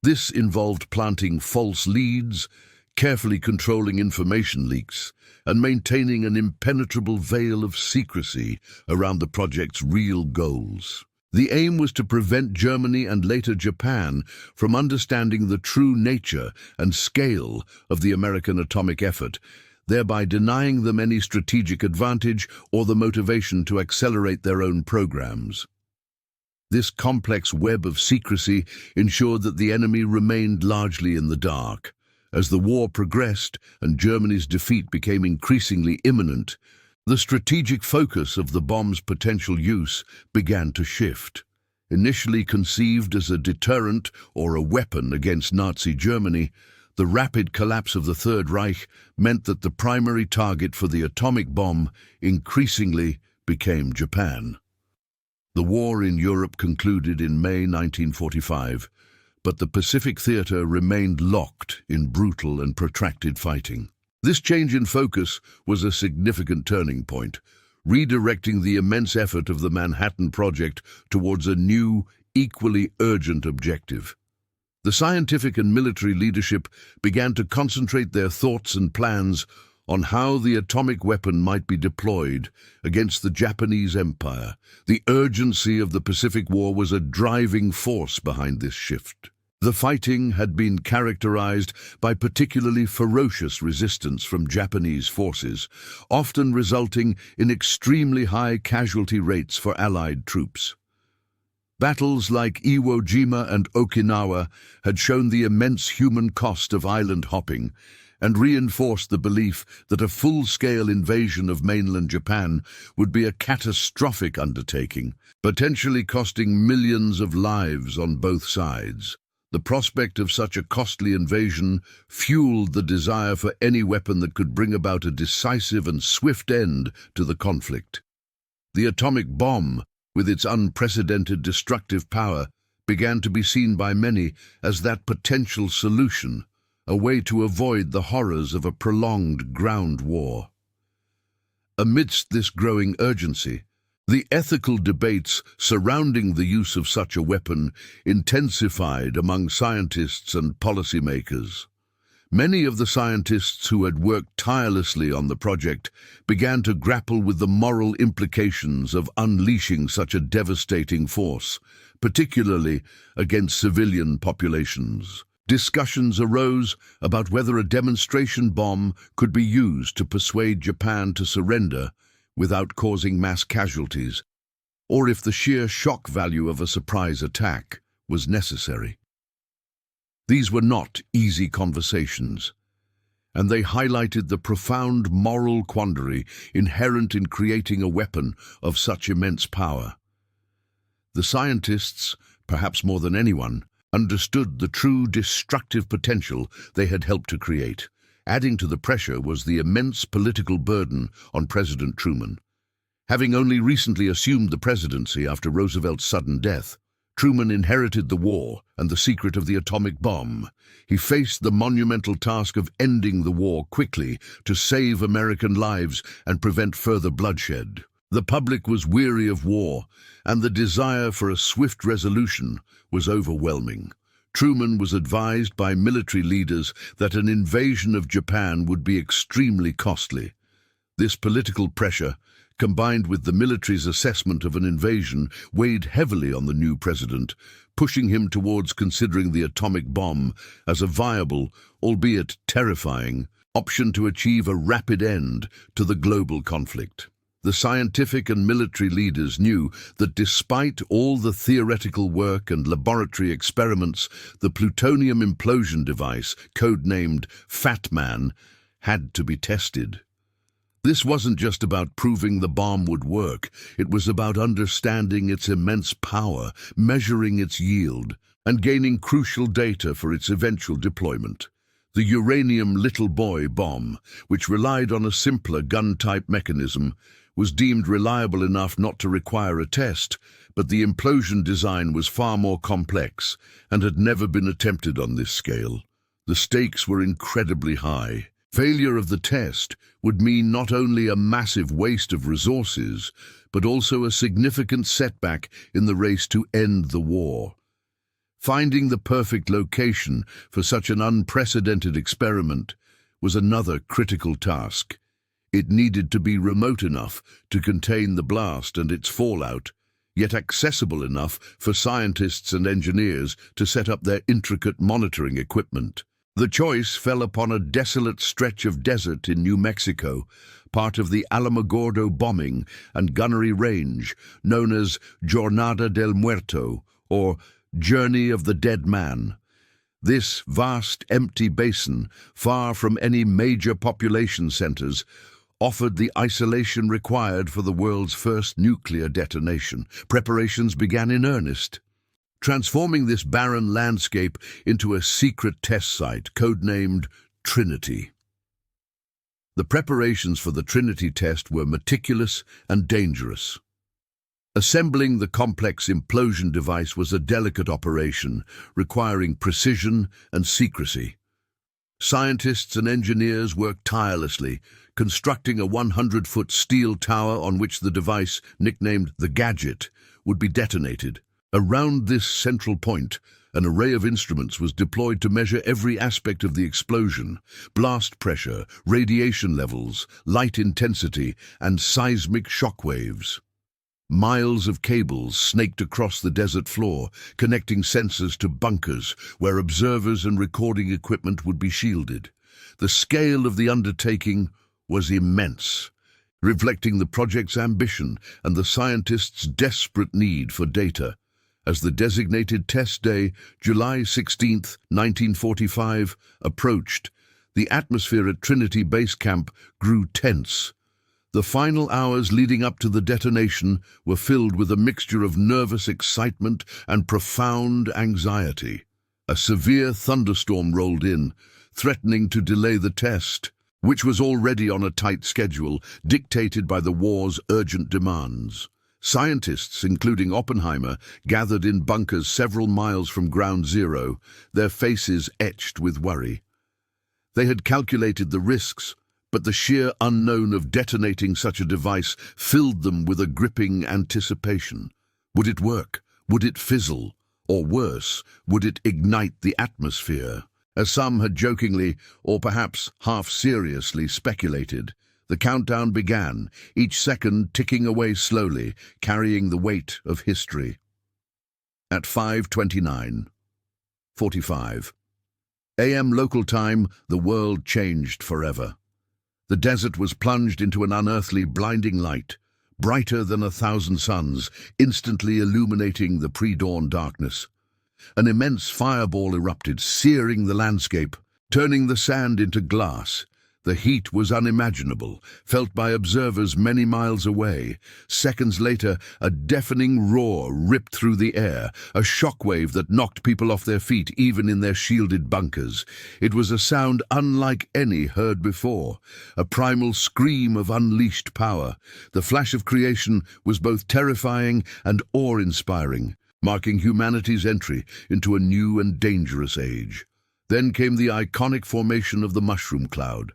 This involved planting false leads, carefully controlling information leaks, and maintaining an impenetrable veil of secrecy around the project's real goals. The aim was to prevent Germany and later Japan from understanding the true nature and scale of the American atomic effort, thereby denying them any strategic advantage or the motivation to accelerate their own programs. This complex web of secrecy ensured that the enemy remained largely in the dark. As the war progressed and Germany's defeat became increasingly imminent, the strategic focus of the bomb's potential use began to shift. Initially conceived as a deterrent or a weapon against Nazi Germany, the rapid collapse of the Third Reich meant that the primary target for the atomic bomb increasingly became Japan. The war in Europe concluded in May 1945, but the Pacific theater remained locked in brutal and protracted fighting. This change in focus was a significant turning point, redirecting the immense effort of the Manhattan Project towards a new, equally urgent objective. The scientific and military leadership began to concentrate their thoughts and plans on how the atomic weapon might be deployed against the Japanese Empire. The urgency of the Pacific War was a driving force behind this shift. The fighting had been characterized by particularly ferocious resistance from Japanese forces, often resulting in extremely high casualty rates for Allied troops. Battles like Iwo Jima and Okinawa had shown the immense human cost of island hopping and reinforced the belief that a full-scale invasion of mainland Japan would be a catastrophic undertaking, potentially costing millions of lives on both sides. The prospect of such a costly invasion fueled the desire for any weapon that could bring about a decisive and swift end to the conflict. The atomic bomb, with its unprecedented destructive power, began to be seen by many as that potential solution, a way to avoid the horrors of a prolonged ground war. Amidst this growing urgency, the ethical debates surrounding the use of such a weapon intensified among scientists and policymakers. Many of the scientists who had worked tirelessly on the project began to grapple with the moral implications of unleashing such a devastating force, particularly against civilian populations. Discussions arose about whether a demonstration bomb could be used to persuade Japan to surrender without causing mass casualties, or if the sheer shock value of a surprise attack was necessary. These were not easy conversations, and they highlighted the profound moral quandary inherent in creating a weapon of such immense power. The scientists, perhaps more than anyone, understood the true destructive potential they had helped to create. Adding to the pressure was the immense political burden on President Truman. Having only recently assumed the presidency after Roosevelt's sudden death, Truman inherited the war and the secret of the atomic bomb. He faced the monumental task of ending the war quickly to save American lives and prevent further bloodshed. The public was weary of war, and the desire for a swift resolution was overwhelming. Truman was advised by military leaders that an invasion of Japan would be extremely costly. This political pressure, combined with the military's assessment of an invasion, weighed heavily on the new president, pushing him towards considering the atomic bomb as a viable, albeit terrifying, option to achieve a rapid end to the global conflict. The scientific and military leaders knew that despite all the theoretical work and laboratory experiments, the plutonium implosion device, codenamed Fat Man, had to be tested. This wasn't just about proving the bomb would work, it was about understanding its immense power, measuring its yield, and gaining crucial data for its eventual deployment. The uranium little boy bomb, which relied on a simpler gun-type mechanism, was deemed reliable enough not to require a test, but the implosion design was far more complex and had never been attempted on this scale. The stakes were incredibly high. Failure of the test would mean not only a massive waste of resources, but also a significant setback in the race to end the war. Finding the perfect location for such an unprecedented experiment was another critical task. It needed to be remote enough to contain the blast and its fallout, yet accessible enough for scientists and engineers to set up their intricate monitoring equipment. The choice fell upon a desolate stretch of desert in New Mexico, part of the Alamogordo bombing and gunnery range, known as Jornada del Muerto, or Journey of the Dead Man. This vast, empty basin, far from any major population centers, offered the isolation required for the world's first nuclear detonation. Preparations began in earnest, transforming this barren landscape into a secret test site, codenamed Trinity. The preparations for the Trinity test were meticulous and dangerous. Assembling the complex implosion device was a delicate operation, requiring precision and secrecy. Scientists and engineers worked tirelessly, constructing a 100-foot steel tower on which the device, nicknamed the Gadget, would be detonated. Around this central point, an array of instruments was deployed to measure every aspect of the explosion: blast pressure, radiation levels, light intensity, and seismic shock waves. Miles of cables snaked across the desert floor, connecting sensors to bunkers where observers and recording equipment would be shielded. The scale of the undertaking was immense, reflecting the project's ambition and the scientists' desperate need for data. As the designated test day, July 16, 1945, approached, the atmosphere at Trinity Base Camp grew tense. The final hours leading up to the detonation were filled with a mixture of nervous excitement and profound anxiety. A severe thunderstorm rolled in, threatening to delay the test, which was already on a tight schedule, dictated by the war's urgent demands. Scientists, including Oppenheimer, gathered in bunkers several miles from Ground Zero, their faces etched with worry. They had calculated the risks, but the sheer unknown of detonating such a device filled them with a gripping anticipation. Would it work? Would it fizzle? Or worse, would it ignite the atmosphere? As some had jokingly, or perhaps half-seriously, speculated, the countdown began, each second ticking away slowly, carrying the weight of history. At 5:29:45, AM local time, the world changed forever. The desert was plunged into an unearthly blinding light, brighter than 1,000 suns, instantly illuminating the pre-dawn darkness. An immense fireball erupted, searing the landscape, turning the sand into glass. The heat was unimaginable, felt by observers many miles away. Seconds later, a deafening roar ripped through the air, a shockwave that knocked people off their feet even in their shielded bunkers. It was a sound unlike any heard before, a primal scream of unleashed power. The flash of creation was both terrifying and awe-inspiring, marking humanity's entry into a new and dangerous age. Then came the iconic formation of the mushroom cloud.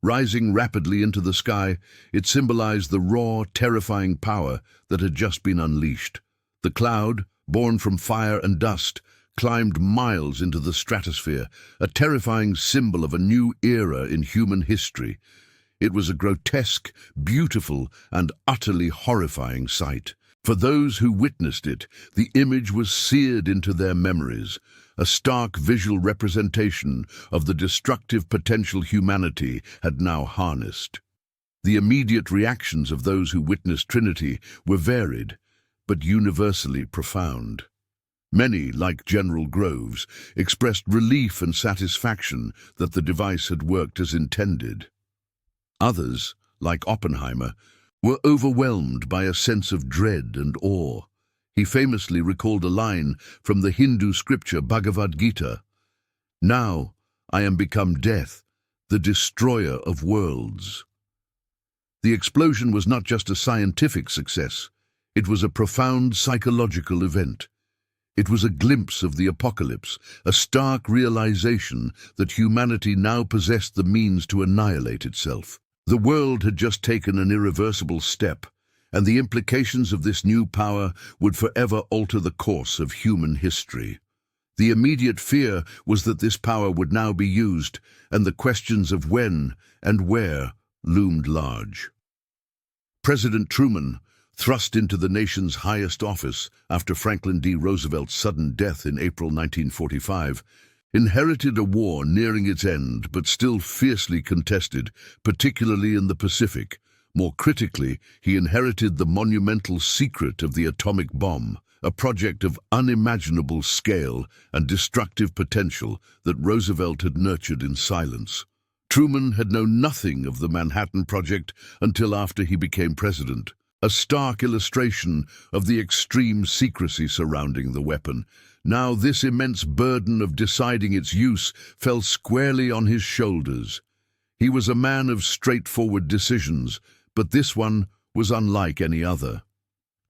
Rising rapidly into the sky, it symbolized the raw, terrifying power that had just been unleashed. The cloud, born from fire and dust, climbed miles into the stratosphere, a terrifying symbol of a new era in human history. It was a grotesque, beautiful, and utterly horrifying sight. For those who witnessed it, the image was seared into their memories, a stark visual representation of the destructive potential humanity had now harnessed. The immediate reactions of those who witnessed Trinity were varied, but universally profound. Many, like General Groves, expressed relief and satisfaction that the device had worked as intended. Others, like Oppenheimer, were overwhelmed by a sense of dread and awe. He famously recalled a line from the Hindu scripture Bhagavad Gita, "Now I am become death, the destroyer of worlds." The explosion was not just a scientific success, it was a profound psychological event. It was a glimpse of the apocalypse, a stark realization that humanity now possessed the means to annihilate itself. The world had just taken an irreversible step, and the implications of this new power would forever alter the course of human history. The immediate fear was that this power would now be used, and the questions of when and where loomed large. President Truman, thrust into the nation's highest office after Franklin D. Roosevelt's sudden death in April 1945, inherited a war nearing its end but still fiercely contested, particularly in the Pacific. More critically, he inherited the monumental secret of the atomic bomb, a project of unimaginable scale and destructive potential that Roosevelt had nurtured in silence. Truman had known nothing of the Manhattan Project until after he became president, a stark illustration of the extreme secrecy surrounding the weapon. Now this immense burden of deciding its use fell squarely on his shoulders. He was a man of straightforward decisions, but this one was unlike any other.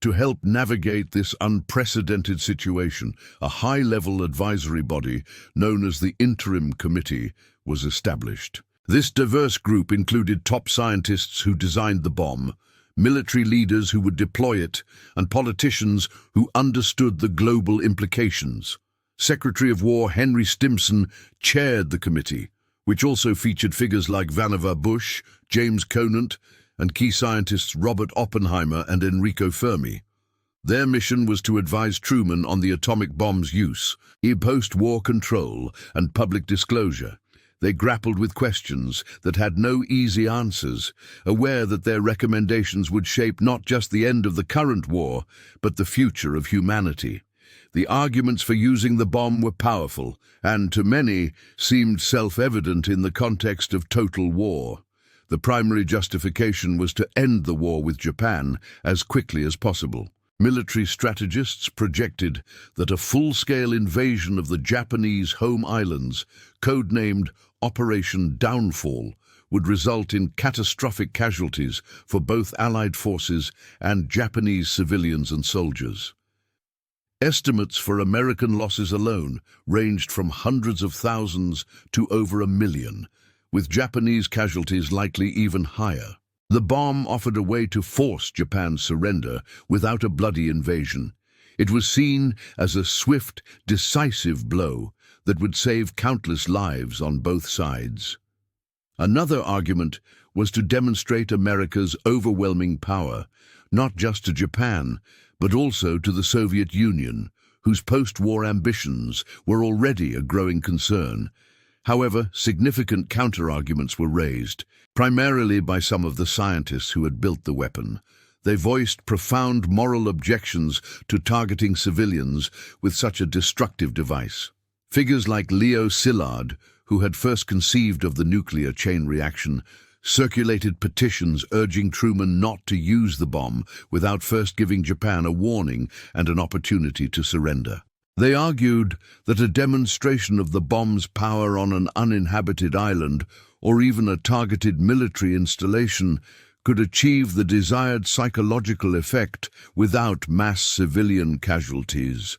To help navigate this unprecedented situation, a high-level advisory body known as the Interim Committee was established. This diverse group included top scientists who designed the bomb, military leaders who would deploy it, and politicians who understood the global implications. Secretary of War Henry Stimson chaired the committee, which also featured figures like Vannevar Bush, James Conant, and key scientists Robert Oppenheimer and Enrico Fermi. Their mission was to advise Truman on the atomic bomb's use, post-war control, and public disclosure. They grappled with questions that had no easy answers, aware that their recommendations would shape not just the end of the current war, but the future of humanity. The arguments for using the bomb were powerful, and to many seemed self-evident in the context of total war. The primary justification was to end the war with Japan as quickly as possible. Military strategists projected that a full-scale invasion of the Japanese home islands, codenamed Operation Downfall, would result in catastrophic casualties for both Allied forces and Japanese civilians and soldiers. Estimates for American losses alone ranged from hundreds of thousands to over 1 million, with Japanese casualties likely even higher. The bomb offered a way to force Japan's surrender without a bloody invasion. It was seen as a swift, decisive blow that would save countless lives on both sides. Another argument was to demonstrate America's overwhelming power, not just to Japan, but also to the Soviet Union, whose post-war ambitions were already a growing concern. However, significant counter-arguments were raised, primarily by some of the scientists who had built the weapon. They voiced profound moral objections to targeting civilians with such a destructive device. Figures like Leo Szilard, who had first conceived of the nuclear chain reaction, circulated petitions urging Truman not to use the bomb without first giving Japan a warning and an opportunity to surrender. They argued that a demonstration of the bomb's power on an uninhabited island or even a targeted military installation could achieve the desired psychological effect without mass civilian casualties.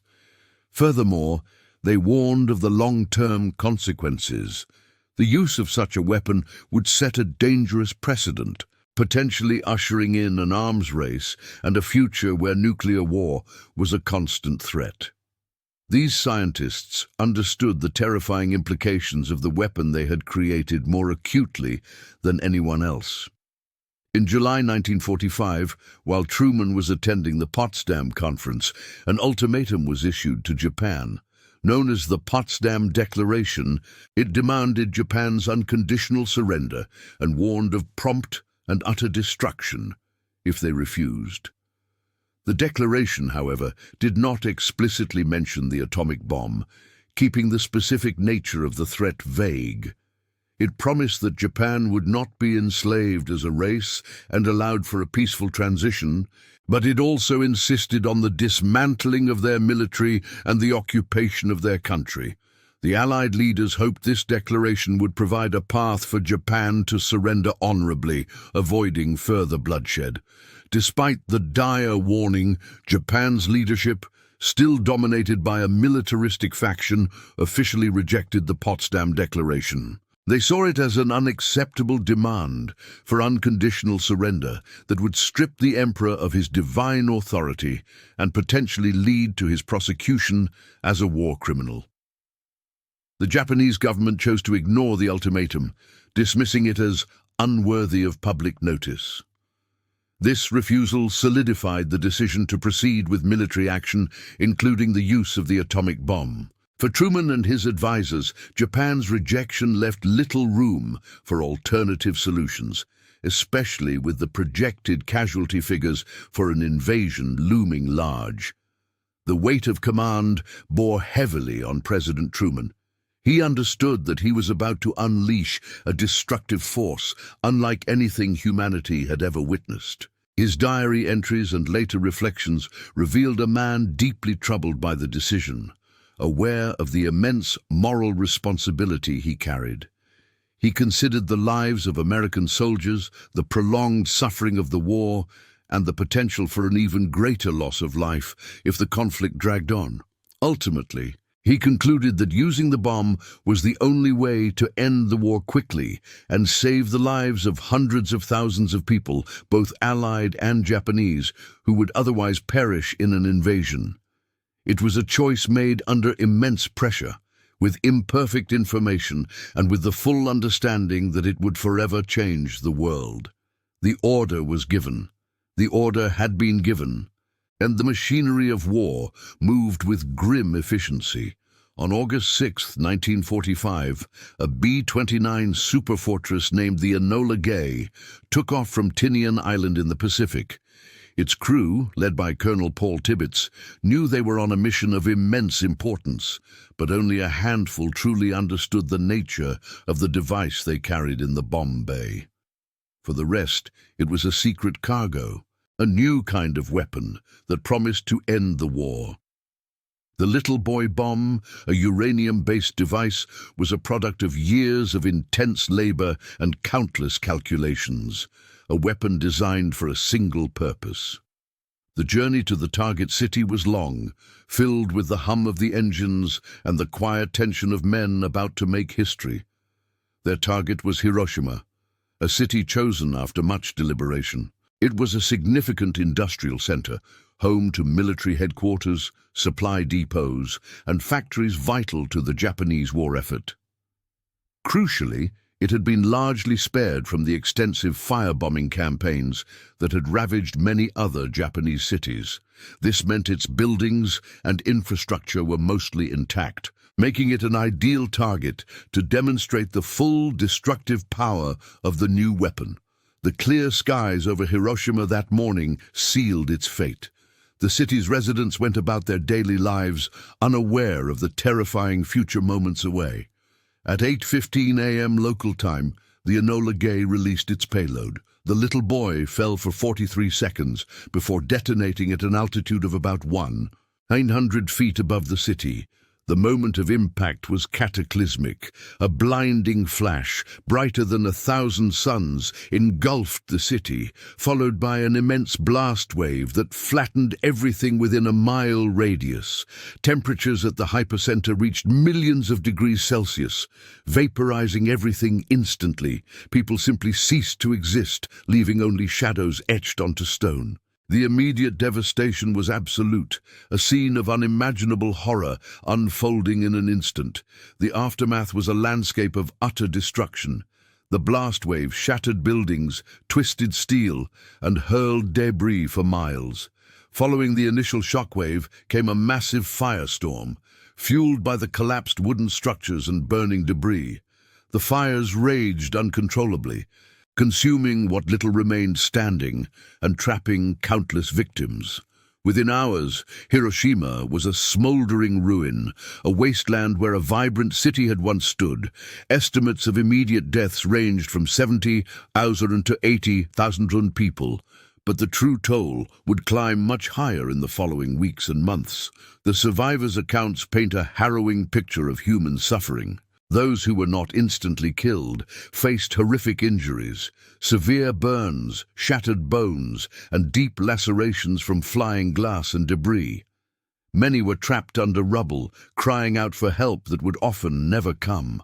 Furthermore, they warned of the long-term consequences. The use of such a weapon would set a dangerous precedent, potentially ushering in an arms race and a future where nuclear war was a constant threat. These scientists understood the terrifying implications of the weapon they had created more acutely than anyone else. In July 1945, while Truman was attending the Potsdam Conference, an ultimatum was issued to Japan. Known as the Potsdam Declaration, it demanded Japan's unconditional surrender and warned of prompt and utter destruction if they refused. The declaration, however, did not explicitly mention the atomic bomb, keeping the specific nature of the threat vague. It promised that Japan would not be enslaved as a race and allowed for a peaceful transition, but it also insisted on the dismantling of their military and the occupation of their country. The Allied leaders hoped this declaration would provide a path for Japan to surrender honorably, avoiding further bloodshed. Despite the dire warning, Japan's leadership, still dominated by a militaristic faction, officially rejected the Potsdam Declaration. They saw it as an unacceptable demand for unconditional surrender that would strip the emperor of his divine authority and potentially lead to his prosecution as a war criminal. The Japanese government chose to ignore the ultimatum, dismissing it as unworthy of public notice. This refusal solidified the decision to proceed with military action, including the use of the atomic bomb. For Truman and his advisors, Japan's rejection left little room for alternative solutions, especially with the projected casualty figures for an invasion looming large. The weight of command bore heavily on President Truman. He understood that he was about to unleash a destructive force unlike anything humanity had ever witnessed. His diary entries and later reflections revealed a man deeply troubled by the decision, aware of the immense moral responsibility he carried. He considered the lives of American soldiers, the prolonged suffering of the war, and the potential for an even greater loss of life if the conflict dragged on. Ultimately, he concluded that using the bomb was the only way to end the war quickly and save the lives of hundreds of thousands of people, both Allied and Japanese, who would otherwise perish in an invasion. It was a choice made under immense pressure, with imperfect information and with the full understanding that it would forever change the world. The order was given. The order had been given. And the machinery of war moved with grim efficiency. On August 6, 1945, a B-29 superfortress named the Enola Gay took off from Tinian Island in the Pacific. Its crew, led by Colonel Paul Tibbets, knew they were on a mission of immense importance, but only a handful truly understood the nature of the device they carried in the bomb bay. For the rest, it was a secret cargo, a new kind of weapon that promised to end the war. The Little Boy bomb, a uranium-based device, was a product of years of intense labor and countless calculations, a weapon designed for a single purpose. The journey to the target city was long, filled with the hum of the engines and the quiet tension of men about to make history. Their target was Hiroshima, a city chosen after much deliberation. It was a significant industrial center, home to military headquarters, supply depots, and factories vital to the Japanese war effort. Crucially, It had been largely spared from the extensive firebombing campaigns that had ravaged many other Japanese cities. This meant its buildings and infrastructure were mostly intact, making it an ideal target to demonstrate the full destructive power of the new weapon. The clear skies over Hiroshima that morning sealed its fate. The city's residents went about their daily lives unaware of the terrifying future moments away. At 8:15 a.m. local time, the Enola Gay released its payload. The little boy fell for 43 seconds before detonating at an altitude of about 1,900 feet above the city. The moment of impact was cataclysmic. A blinding flash, brighter than 1,000 suns, engulfed the city, followed by an immense blast wave that flattened everything within a mile radius. Temperatures at the hypercenter reached millions of degrees Celsius, vaporizing everything instantly. People simply ceased to exist, leaving only shadows etched onto stone. The immediate devastation was absolute, a scene of unimaginable horror unfolding in an instant. The aftermath was a landscape of utter destruction. The blast wave shattered buildings, twisted steel, and hurled debris for miles. Following the initial shockwave came a massive firestorm, fueled by the collapsed wooden structures and burning debris. The fires raged uncontrollably, consuming what little remained standing and trapping countless victims. Within hours, Hiroshima was a smoldering ruin, a wasteland where a vibrant city had once stood. Estimates of immediate deaths ranged from 70,000 to 80,000 people, but the true toll would climb much higher in the following weeks and months. The survivors' accounts paint a harrowing picture of human suffering. Those who were not instantly killed faced horrific injuries, severe burns, shattered bones, and deep lacerations from flying glass and debris. Many were trapped under rubble, crying out for help that would often never come.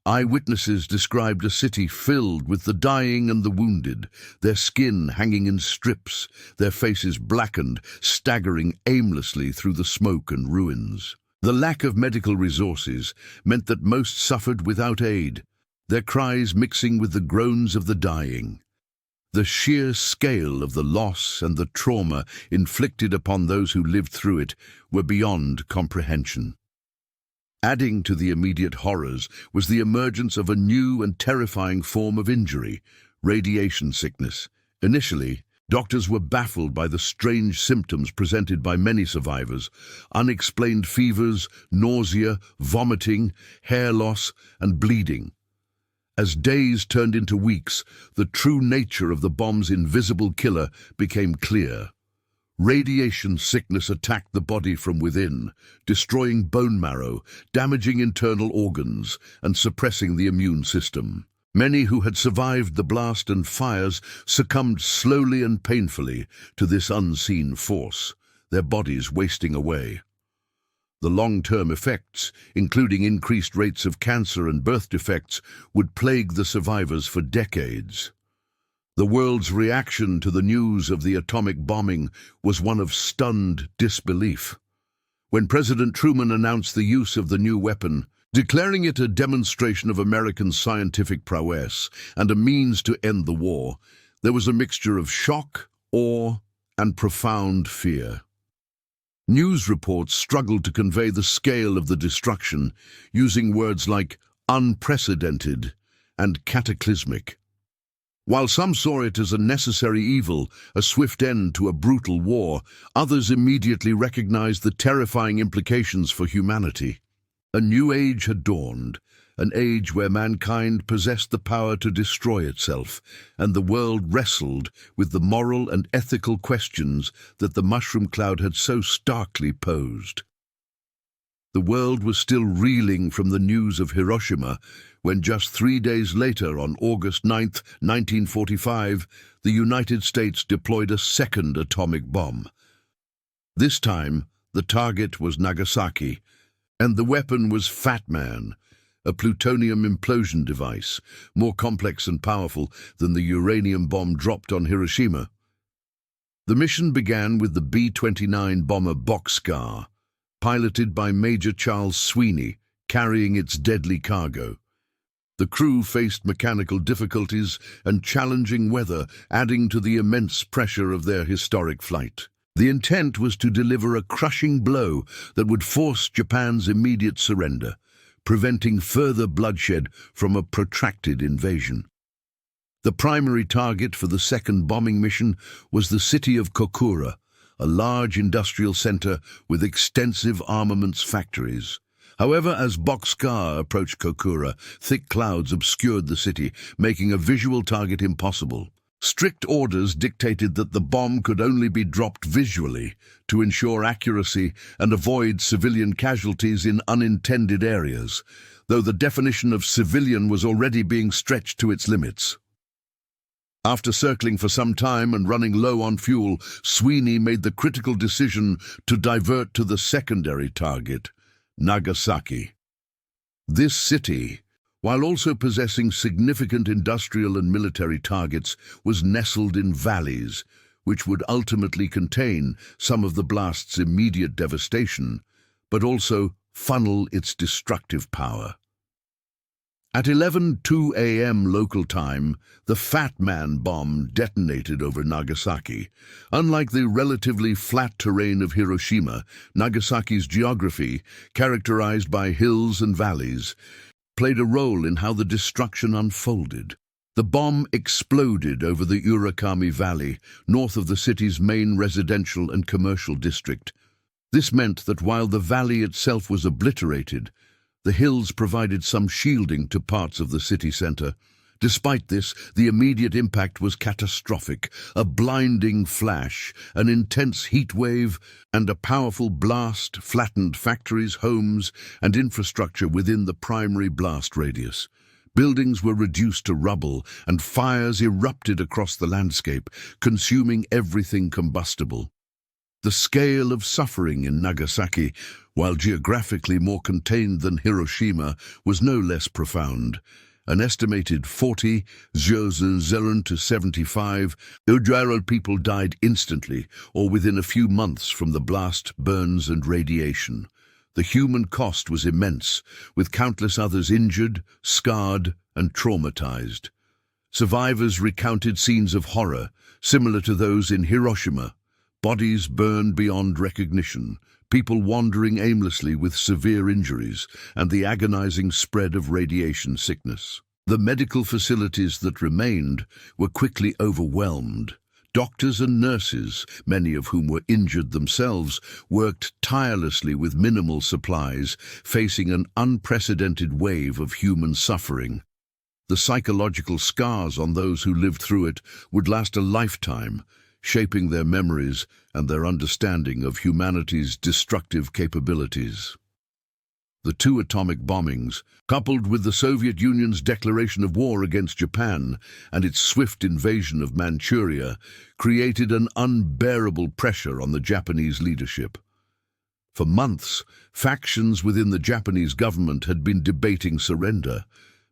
Eyewitnesses described a city filled with the dying and the wounded, their skin hanging in strips, their faces blackened, staggering aimlessly through the smoke and ruins. The lack of medical resources meant that most suffered without aid, their cries mixing with the groans of the dying. The sheer scale of the loss and the trauma inflicted upon those who lived through it were beyond comprehension. Adding to the immediate horrors was the emergence of a new and terrifying form of injury, radiation sickness. Initially, doctors were baffled by the strange symptoms presented by many survivors: unexplained fevers, nausea, vomiting, hair loss, and bleeding. As days turned into weeks, the true nature of the bomb's invisible killer became clear. Radiation sickness attacked the body from within, destroying bone marrow, damaging internal organs, and suppressing the immune system. Many who had survived the blast and fires succumbed slowly and painfully to this unseen force, their bodies wasting away. The long-term effects, including increased rates of cancer and birth defects, would plague the survivors for decades. The world's reaction to the news of the atomic bombing was one of stunned disbelief. When President Truman announced the use of the new weapon, declaring it a demonstration of American scientific prowess and a means to end the war, there was a mixture of shock, awe, and profound fear. News reports struggled to convey the scale of the destruction, using words like unprecedented and cataclysmic. While some saw it as a necessary evil, a swift end to a brutal war, others immediately recognized the terrifying implications for humanity. A new age had dawned, an age where mankind possessed the power to destroy itself, and the world wrestled with the moral and ethical questions that the mushroom cloud had so starkly posed. The world was still reeling from the news of Hiroshima when just 3 days later, on August 9, 1945, the United States deployed a second atomic bomb. This time, the target was Nagasaki, and the weapon was Fat Man, a plutonium implosion device, more complex and powerful than the uranium bomb dropped on Hiroshima. The mission began with the B-29 bomber Bockscar, piloted by Major Charles Sweeney, carrying its deadly cargo. The crew faced mechanical difficulties and challenging weather, adding to the immense pressure of their historic flight. The intent was to deliver a crushing blow that would force Japan's immediate surrender, preventing further bloodshed from a protracted invasion. The primary target for the second bombing mission was the city of Kokura, a large industrial center with extensive armaments factories. However, as Boxcar approached Kokura, thick clouds obscured the city, making a visual target impossible. Strict orders dictated that the bomb could only be dropped visually to ensure accuracy and avoid civilian casualties in unintended areas, though the definition of civilian was already being stretched to its limits. After circling for some time and running low on fuel, Sweeney made the critical decision to divert to the secondary target, Nagasaki. This city, while also possessing significant industrial and military targets, was nestled in valleys, which would ultimately contain some of the blast's immediate devastation, but also funnel its destructive power. At 11:02 a.m. local time, the Fat Man bomb detonated over Nagasaki. Unlike the relatively flat terrain of Hiroshima, Nagasaki's geography, characterized by hills and valleys, played a role in how the destruction unfolded. The bomb exploded over the Urakami Valley, north of the city's main residential and commercial district. This meant that while the valley itself was obliterated, the hills provided some shielding to parts of the city center. Despite this, the immediate impact was catastrophic. A blinding flash, an intense heat wave, and a powerful blast flattened factories, homes, and infrastructure within the primary blast radius. Buildings were reduced to rubble, and fires erupted across the landscape, consuming everything combustible. The scale of suffering in Nagasaki, while geographically more contained than Hiroshima, was no less profound. An estimated 40,000 to 75,000 people died instantly or within a few months from the blast, burns, and radiation. The human cost was immense, with countless others injured, scarred, and traumatized. Survivors recounted scenes of horror, similar to those in Hiroshima. Bodies burned beyond recognition, people wandering aimlessly with severe injuries, and the agonizing spread of radiation sickness. The medical facilities that remained were quickly overwhelmed. Doctors and nurses, many of whom were injured themselves, worked tirelessly with minimal supplies, facing an unprecedented wave of human suffering. The psychological scars on those who lived through it would last a lifetime, shaping their memories and their understanding of humanity's destructive capabilities. The two atomic bombings, coupled with the Soviet Union's declaration of war against Japan and its swift invasion of Manchuria, created an unbearable pressure on the Japanese leadership. For months, factions within the Japanese government had been debating surrender,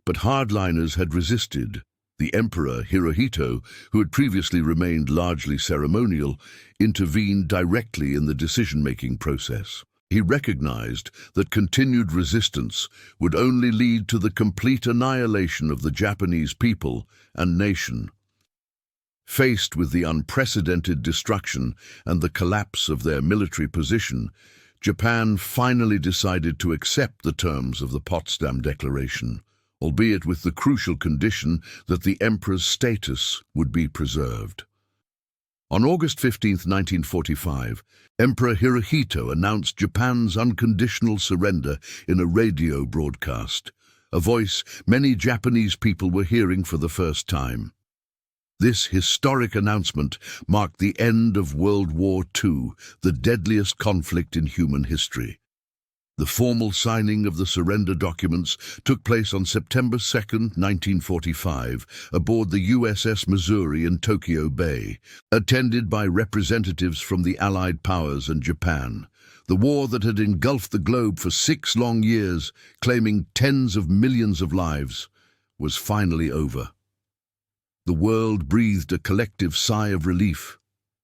but hardliners had resisted. The Emperor Hirohito, who had previously remained largely ceremonial, intervened directly in the decision-making process. He recognized that continued resistance would only lead to the complete annihilation of the Japanese people and nation. Faced with the unprecedented destruction and the collapse of their military position, Japan finally decided to accept the terms of the Potsdam Declaration, albeit with the crucial condition that the emperor's status would be preserved. On August 15, 1945, Emperor Hirohito announced Japan's unconditional surrender in a radio broadcast, a voice many Japanese people were hearing for the first time. This historic announcement marked the end of World War II, the deadliest conflict in human history. The formal signing of the surrender documents took place on September 2, 1945, aboard the USS Missouri in Tokyo Bay, attended by representatives from the Allied powers and Japan. The war that had engulfed the globe for 6 long years, claiming tens of millions of lives, was finally over. The world breathed a collective sigh of relief,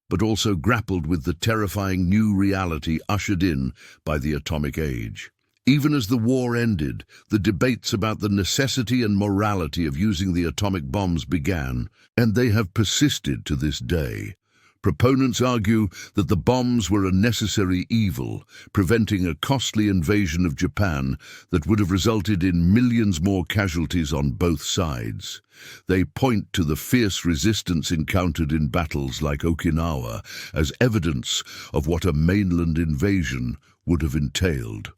but also grappled with the terrifying new reality ushered in by the atomic age. Even as the war ended, the debates about the necessity and morality of using the atomic bombs began, and they have persisted to this day. Proponents argue that the bombs were a necessary evil, preventing a costly invasion of Japan that would have resulted in millions more casualties on both sides. They point to the fierce resistance encountered in battles like Okinawa as evidence of what a mainland invasion would have entailed.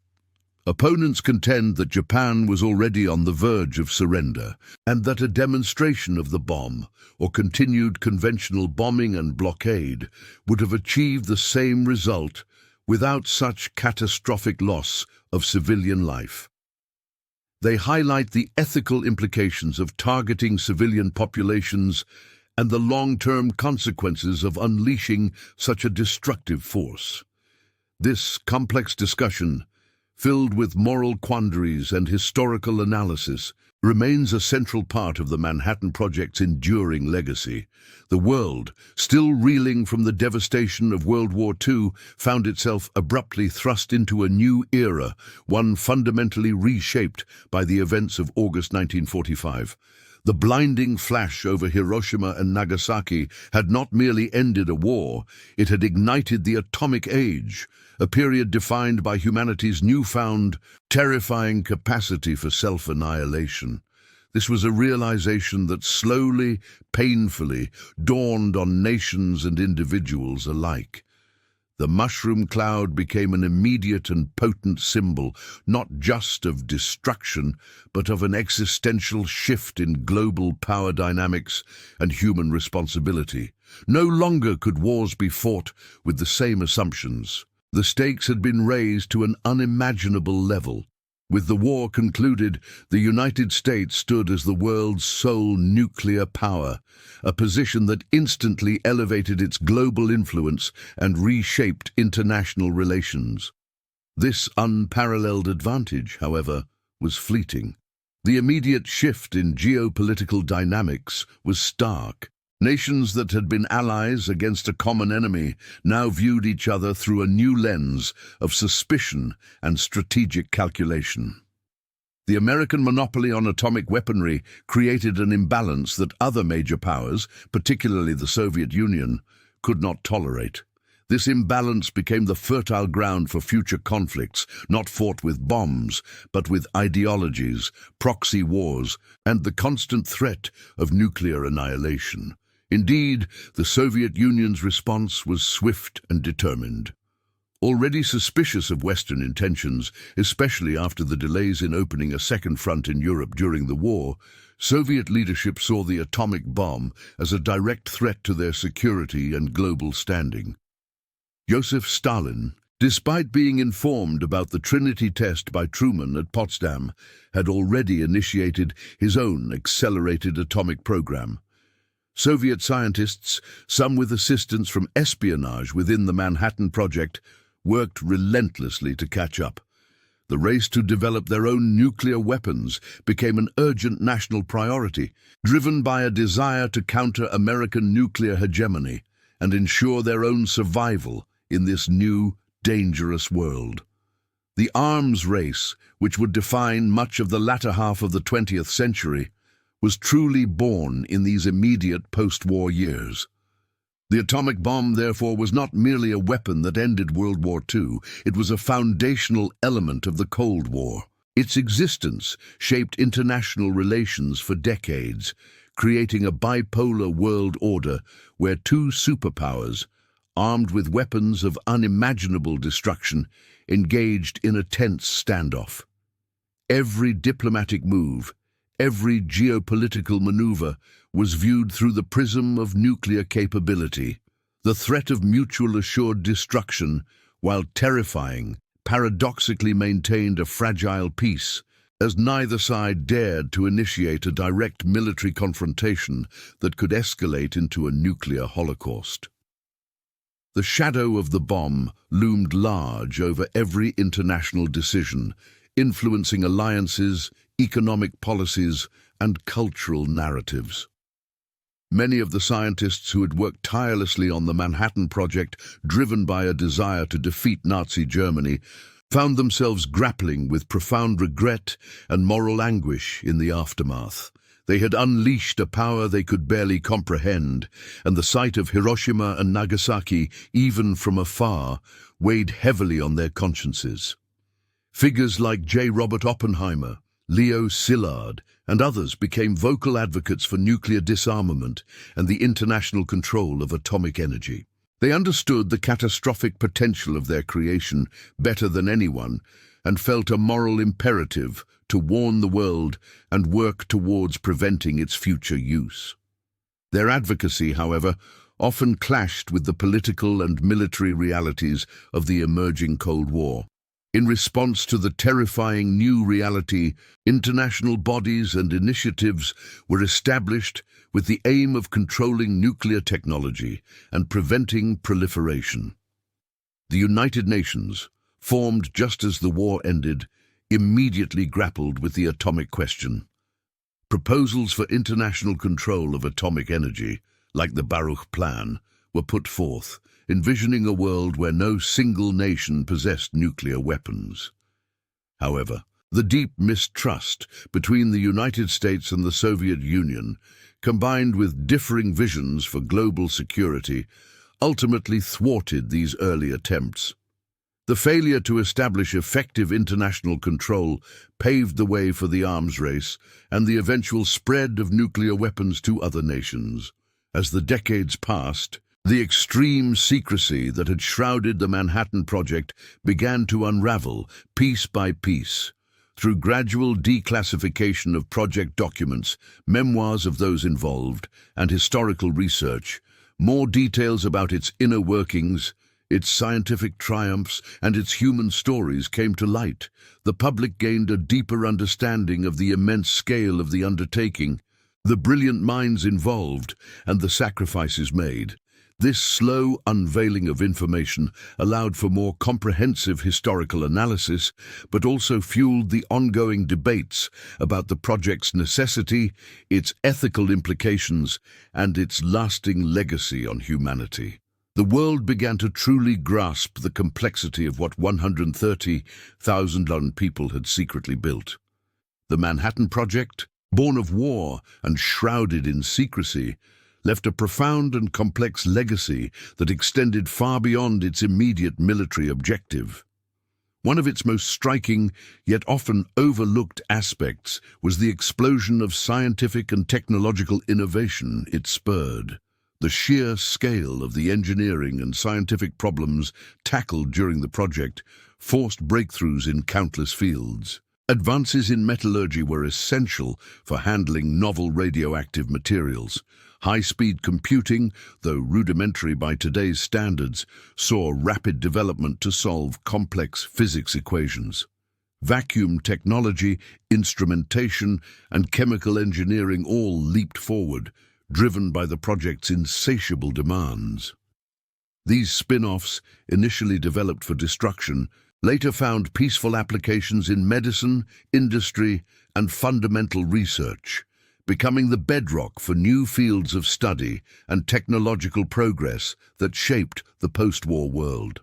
Opponents contend that Japan was already on the verge of surrender, and that a demonstration of the bomb, or continued conventional bombing and blockade, would have achieved the same result without such catastrophic loss of civilian life. They highlight the ethical implications of targeting civilian populations and the long-term consequences of unleashing such a destructive force. This complex discussion, filled with moral quandaries and historical analysis, remains a central part of the Manhattan Project's enduring legacy. The world, still reeling from the devastation of World War II, found itself abruptly thrust into a new era, one fundamentally reshaped by the events of August 1945. The blinding flash over Hiroshima and Nagasaki had not merely ended a war, it had ignited the atomic age, a period defined by humanity's newfound, terrifying capacity for self-annihilation. This was a realization that slowly, painfully, dawned on nations and individuals alike. The mushroom cloud became an immediate and potent symbol, not just of destruction, but of an existential shift in global power dynamics and human responsibility. No longer could wars be fought with the same assumptions. The stakes had been raised to an unimaginable level. With the war concluded, the United States stood as the world's sole nuclear power, a position that instantly elevated its global influence and reshaped international relations. This unparalleled advantage, however, was fleeting. The immediate shift in geopolitical dynamics was stark. Nations that had been allies against a common enemy now viewed each other through a new lens of suspicion and strategic calculation. The American monopoly on atomic weaponry created an imbalance that other major powers, particularly the Soviet Union, could not tolerate. This imbalance became the fertile ground for future conflicts, not fought with bombs, but with ideologies, proxy wars, and the constant threat of nuclear annihilation. Indeed, the Soviet Union's response was swift and determined. Already suspicious of Western intentions, especially after the delays in opening a second front in Europe during the war, Soviet leadership saw the atomic bomb as a direct threat to their security and global standing. Joseph Stalin, despite being informed about the Trinity test by Truman at Potsdam, had already initiated his own accelerated atomic program. Soviet scientists, some with assistance from espionage within the Manhattan Project, worked relentlessly to catch up. The race to develop their own nuclear weapons became an urgent national priority, driven by a desire to counter American nuclear hegemony and ensure their own survival in this new, dangerous world. The arms race, which would define much of the latter half of the 20th century, was truly born in these immediate post-war years. The atomic bomb, therefore, was not merely a weapon that ended World War II, it was a foundational element of the Cold War. Its existence shaped international relations for decades, creating a bipolar world order where two superpowers, armed with weapons of unimaginable destruction, engaged in a tense standoff. Every diplomatic move, every geopolitical maneuver was viewed through the prism of nuclear capability. The threat of mutual assured destruction, while terrifying, paradoxically maintained a fragile peace, as neither side dared to initiate a direct military confrontation that could escalate into a nuclear holocaust. The shadow of the bomb loomed large over every international decision, influencing alliances, economic policies, and cultural narratives. Many of the scientists who had worked tirelessly on the Manhattan Project, driven by a desire to defeat Nazi Germany, found themselves grappling with profound regret and moral anguish in the aftermath. They had unleashed a power they could barely comprehend, and the sight of Hiroshima and Nagasaki, even from afar, weighed heavily on their consciences. Figures like J. Robert Oppenheimer, Leo Szilard, and others became vocal advocates for nuclear disarmament and the international control of atomic energy. They understood the catastrophic potential of their creation better than anyone and felt a moral imperative to warn the world and work towards preventing its future use. Their advocacy, however, often clashed with the political and military realities of the emerging Cold War. In response to the terrifying new reality, international bodies and initiatives were established with the aim of controlling nuclear technology and preventing proliferation. The United Nations, formed just as the war ended, immediately grappled with the atomic question. Proposals for international control of atomic energy, like the Baruch Plan, were put forth, envisioning a world where no single nation possessed nuclear weapons. However, the deep mistrust between the United States and the Soviet Union, combined with differing visions for global security, ultimately thwarted these early attempts. The failure to establish effective international control paved the way for the arms race and the eventual spread of nuclear weapons to other nations. As the decades passed, the extreme secrecy that had shrouded the Manhattan Project began to unravel piece by piece. Through gradual declassification of project documents, memoirs of those involved, and historical research, more details about its inner workings, its scientific triumphs, and its human stories came to light. The public gained a deeper understanding of the immense scale of the undertaking, the brilliant minds involved, and the sacrifices made. This slow unveiling of information allowed for more comprehensive historical analysis, but also fueled the ongoing debates about the project's necessity, its ethical implications, and its lasting legacy on humanity. The world began to truly grasp the complexity of what 130,000 people had secretly built. The Manhattan Project, born of war and shrouded in secrecy, left a profound and complex legacy that extended far beyond its immediate military objective. One of its most striking, yet often overlooked aspects was the explosion of scientific and technological innovation it spurred. The sheer scale of the engineering and scientific problems tackled during the project forced breakthroughs in countless fields. Advances in metallurgy were essential for handling novel radioactive materials. High-speed computing, though rudimentary by today's standards, saw rapid development to solve complex physics equations. Vacuum technology, instrumentation, and chemical engineering all leaped forward, driven by the project's insatiable demands. These spin-offs, initially developed for destruction, later found peaceful applications in medicine, industry, and fundamental research, becoming the bedrock for new fields of study and technological progress that shaped the post-war world.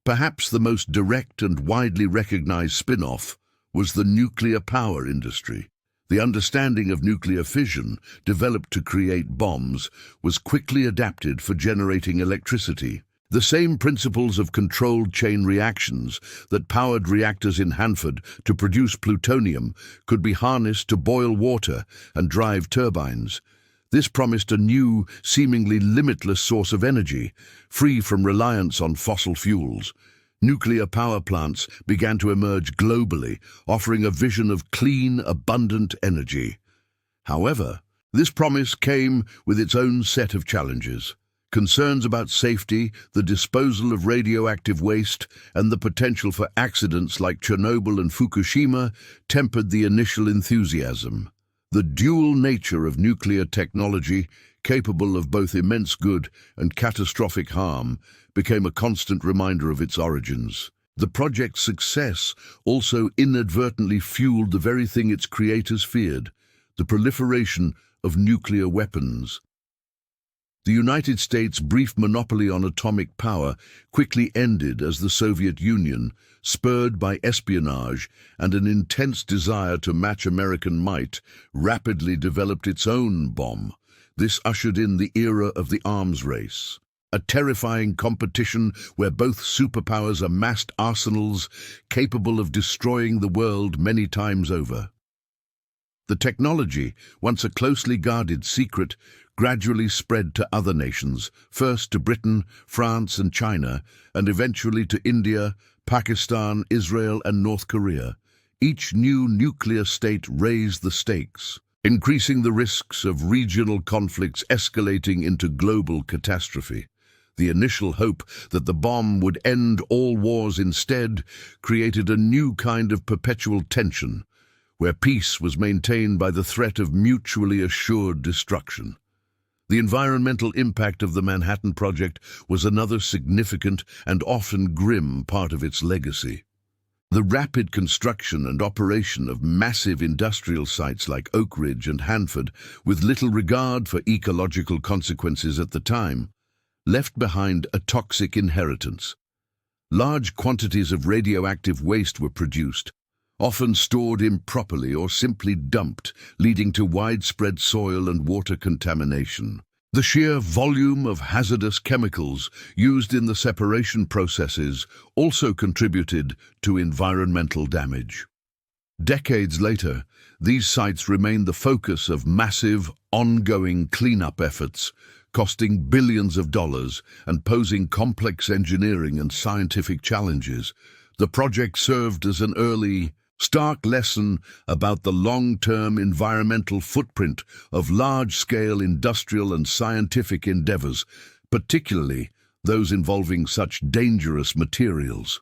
Perhaps the most direct and widely recognized spin-off was the nuclear power industry. The understanding of nuclear fission, developed to create bombs, was quickly adapted for generating electricity. The same principles of controlled chain reactions that powered reactors in Hanford to produce plutonium could be harnessed to boil water and drive turbines. This promised a new, seemingly limitless source of energy, free from reliance on fossil fuels. Nuclear power plants began to emerge globally, offering a vision of clean, abundant energy. However, this promise came with its own set of challenges. Concerns about safety, the disposal of radioactive waste, and the potential for accidents like Chernobyl and Fukushima tempered the initial enthusiasm. The dual nature of nuclear technology, capable of both immense good and catastrophic harm, became a constant reminder of its origins. The project's success also inadvertently fueled the very thing its creators feared: the proliferation of nuclear weapons. The United States' brief monopoly on atomic power quickly ended as the Soviet Union, spurred by espionage and an intense desire to match American might, rapidly developed its own bomb. This ushered in the era of the arms race, a terrifying competition where both superpowers amassed arsenals capable of destroying the world many times over. The technology, once a closely guarded secret, gradually spread to other nations, first to Britain, France and China, and eventually to India, Pakistan, Israel and North Korea. Each new nuclear state raised the stakes, increasing the risks of regional conflicts escalating into global catastrophe. The initial hope that the bomb would end all wars instead created a new kind of perpetual tension, where peace was maintained by the threat of mutually assured destruction. The environmental impact of the Manhattan Project was another significant and often grim part of its legacy. The rapid construction and operation of massive industrial sites like Oak Ridge and Hanford, with little regard for ecological consequences at the time, left behind a toxic inheritance. Large quantities of radioactive waste were produced, often stored improperly or simply dumped, leading to widespread soil and water contamination. The sheer volume of hazardous chemicals used in the separation processes also contributed to environmental damage. Decades later, these sites remained the focus of massive, ongoing cleanup efforts, costing billions of dollars and posing complex engineering and scientific challenges. The project served as an early, stark lesson about the long-term environmental footprint of large-scale industrial and scientific endeavors, particularly those involving such dangerous materials.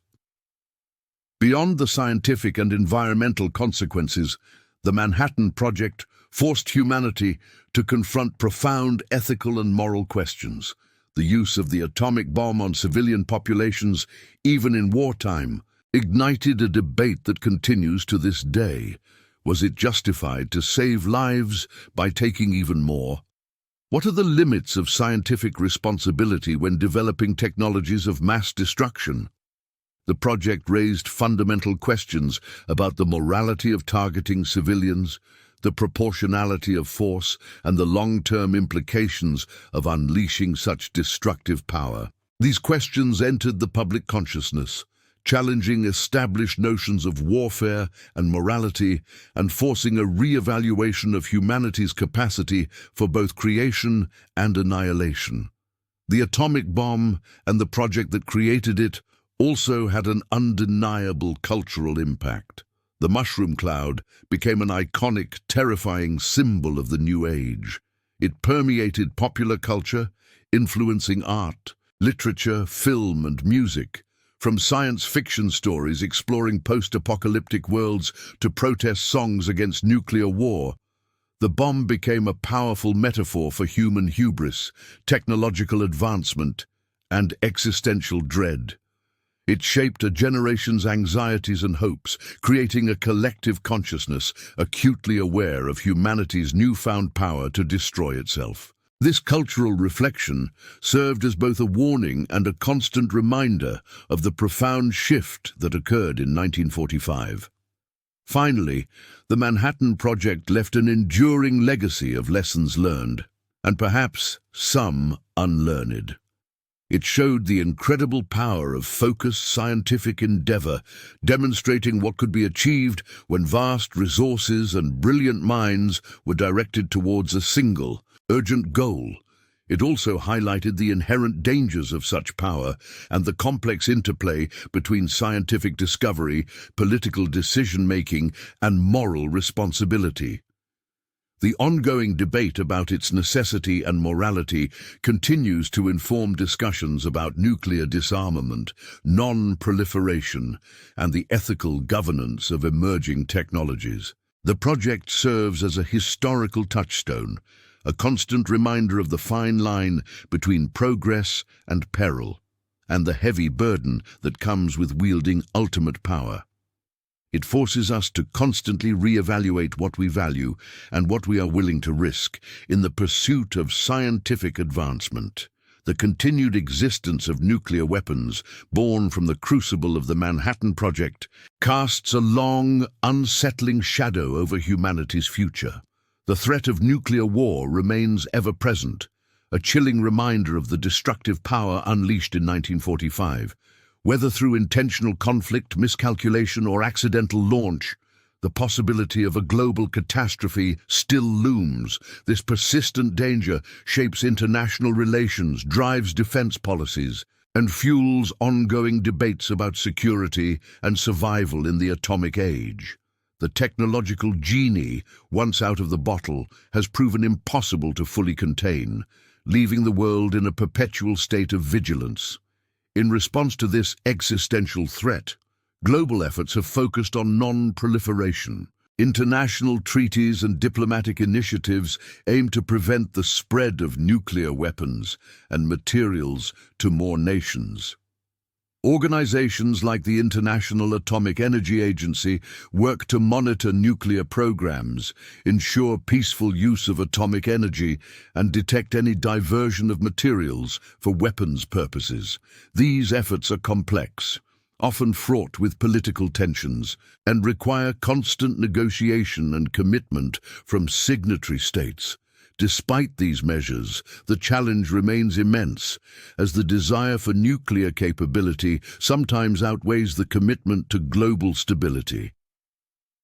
Beyond the scientific and environmental consequences, the Manhattan Project forced humanity to confront profound ethical and moral questions. The use of the atomic bomb on civilian populations, even in wartime, ignited a debate that continues to this day. Was it justified to save lives by taking even more? What are the limits of scientific responsibility when developing technologies of mass destruction? The project raised fundamental questions about the morality of targeting civilians, the proportionality of force, and the long-term implications of unleashing such destructive power. These questions entered the public consciousness, challenging established notions of warfare and morality and forcing a re-evaluation of humanity's capacity for both creation and annihilation. The atomic bomb and the project that created it also had an undeniable cultural impact. The mushroom cloud became an iconic, terrifying symbol of the new age. It permeated popular culture, influencing art, literature, film, and music. From science fiction stories exploring post-apocalyptic worlds to protest songs against nuclear war, the bomb became a powerful metaphor for human hubris, technological advancement, and existential dread. It shaped a generation's anxieties and hopes, creating a collective consciousness acutely aware of humanity's newfound power to destroy itself. This cultural reflection served as both a warning and a constant reminder of the profound shift that occurred in 1945. Finally, the Manhattan Project left an enduring legacy of lessons learned, and perhaps some unlearned. It showed the incredible power of focused scientific endeavor, demonstrating what could be achieved when vast resources and brilliant minds were directed towards a single, urgent goal. It also highlighted the inherent dangers of such power and the complex interplay between scientific discovery, political decision-making, and moral responsibility. The ongoing debate about its necessity and morality continues to inform discussions about nuclear disarmament, non-proliferation, and the ethical governance of emerging technologies. The project serves as a historical touchstone, a constant reminder of the fine line between progress and peril, and the heavy burden that comes with wielding ultimate power. It forces us to constantly reevaluate what we value and what we are willing to risk in the pursuit of scientific advancement. The continued existence of nuclear weapons, born from the crucible of the Manhattan Project, casts a long, unsettling shadow over humanity's future. The threat of nuclear war remains ever present, a chilling reminder of the destructive power unleashed in 1945. Whether through intentional conflict, miscalculation, or accidental launch, the possibility of a global catastrophe still looms. This persistent danger shapes international relations, drives defense policies, and fuels ongoing debates about security and survival in the atomic age. The technological genie, once out of the bottle, has proven impossible to fully contain, leaving the world in a perpetual state of vigilance. In response to this existential threat, global efforts have focused on non-proliferation. International treaties and diplomatic initiatives aim to prevent the spread of nuclear weapons and materials to more nations. Organizations like the International Atomic Energy Agency work to monitor nuclear programs, ensure peaceful use of atomic energy, and detect any diversion of materials for weapons purposes. These efforts are complex, often fraught with political tensions, and require constant negotiation and commitment from signatory states. Despite these measures, the challenge remains immense, as the desire for nuclear capability sometimes outweighs the commitment to global stability.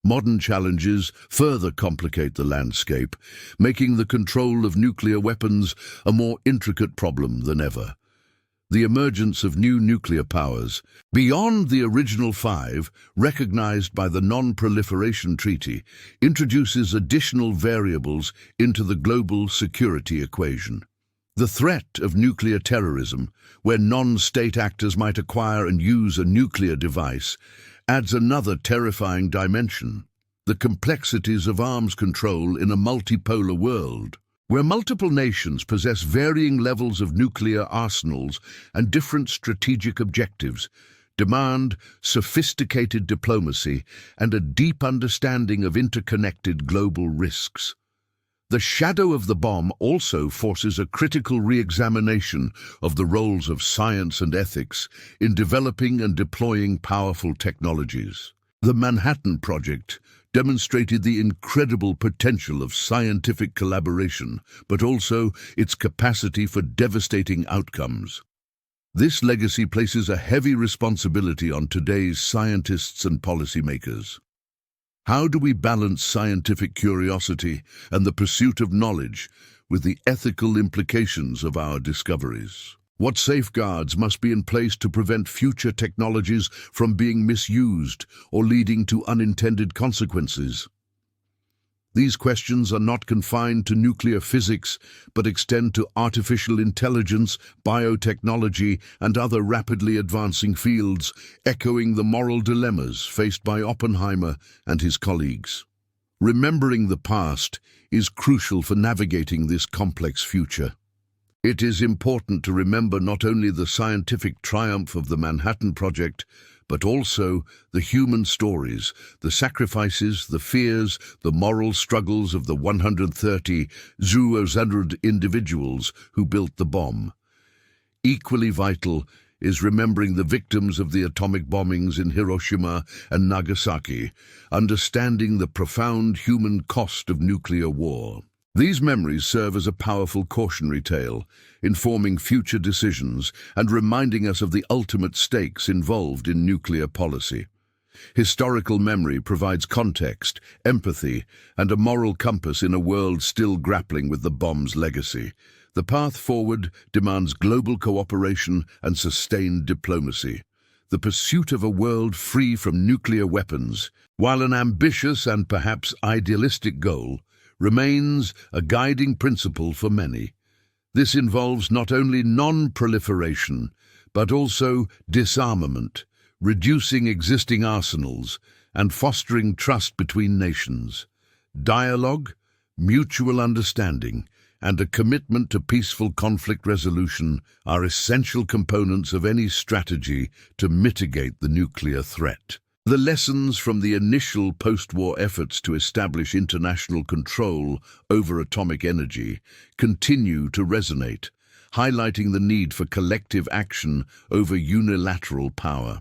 Modern challenges further complicate the landscape, making the control of nuclear weapons a more intricate problem than ever. The emergence of new nuclear powers, beyond the original five, recognized by the Non-Proliferation Treaty, introduces additional variables into the global security equation. The threat of nuclear terrorism, where non-state actors might acquire and use a nuclear device, adds another terrifying dimension: the complexities of arms control in a multipolar world, where multiple nations possess varying levels of nuclear arsenals and different strategic objectives, demand sophisticated diplomacy and a deep understanding of interconnected global risks. The shadow of the bomb also forces a critical re-examination of the roles of science and ethics in developing and deploying powerful technologies. The Manhattan Project demonstrated the incredible potential of scientific collaboration, but also its capacity for devastating outcomes. This legacy places a heavy responsibility on today's scientists and policymakers. How do we balance scientific curiosity and the pursuit of knowledge with the ethical implications of our discoveries? What safeguards must be in place to prevent future technologies from being misused or leading to unintended consequences? These questions are not confined to nuclear physics, but extend to artificial intelligence, biotechnology, and other rapidly advancing fields, echoing the moral dilemmas faced by Oppenheimer and his colleagues. Remembering the past is crucial for navigating this complex future. It is important to remember not only the scientific triumph of the Manhattan Project, but also the human stories, the sacrifices, the fears, the moral struggles of the 130,000 individuals who built the bomb. Equally vital is remembering the victims of the atomic bombings in Hiroshima and Nagasaki, understanding the profound human cost of nuclear war. These memories serve as a powerful cautionary tale, informing future decisions and reminding us of the ultimate stakes involved in nuclear policy. Historical memory provides context, empathy, and a moral compass in a world still grappling with the bomb's legacy. The path forward demands global cooperation and sustained diplomacy. The pursuit of a world free from nuclear weapons, while an ambitious and perhaps idealistic goal, remains a guiding principle for many. This involves not only non-proliferation, but also disarmament, reducing existing arsenals, and fostering trust between nations. Dialogue, mutual understanding, and a commitment to peaceful conflict resolution are essential components of any strategy to mitigate the nuclear threat. The lessons from the initial post-war efforts to establish international control over atomic energy continue to resonate, highlighting the need for collective action over unilateral power.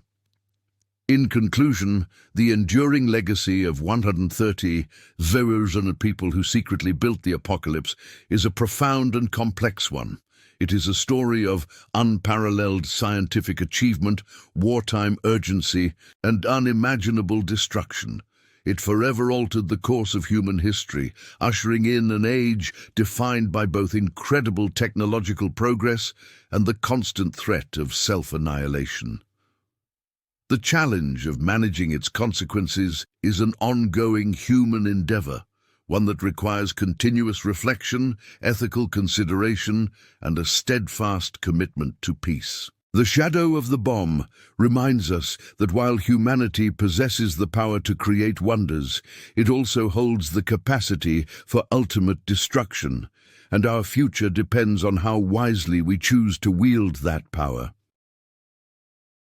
In conclusion, the enduring legacy of 130,000 people who secretly built the apocalypse is a profound and complex one. It is a story of unparalleled scientific achievement, wartime urgency, and unimaginable destruction. It forever altered the course of human history, ushering in an age defined by both incredible technological progress and the constant threat of self-annihilation. The challenge of managing its consequences is an ongoing human endeavor, one that requires continuous reflection, ethical consideration, and a steadfast commitment to peace. The shadow of the bomb reminds us that while humanity possesses the power to create wonders, it also holds the capacity for ultimate destruction, and our future depends on how wisely we choose to wield that power.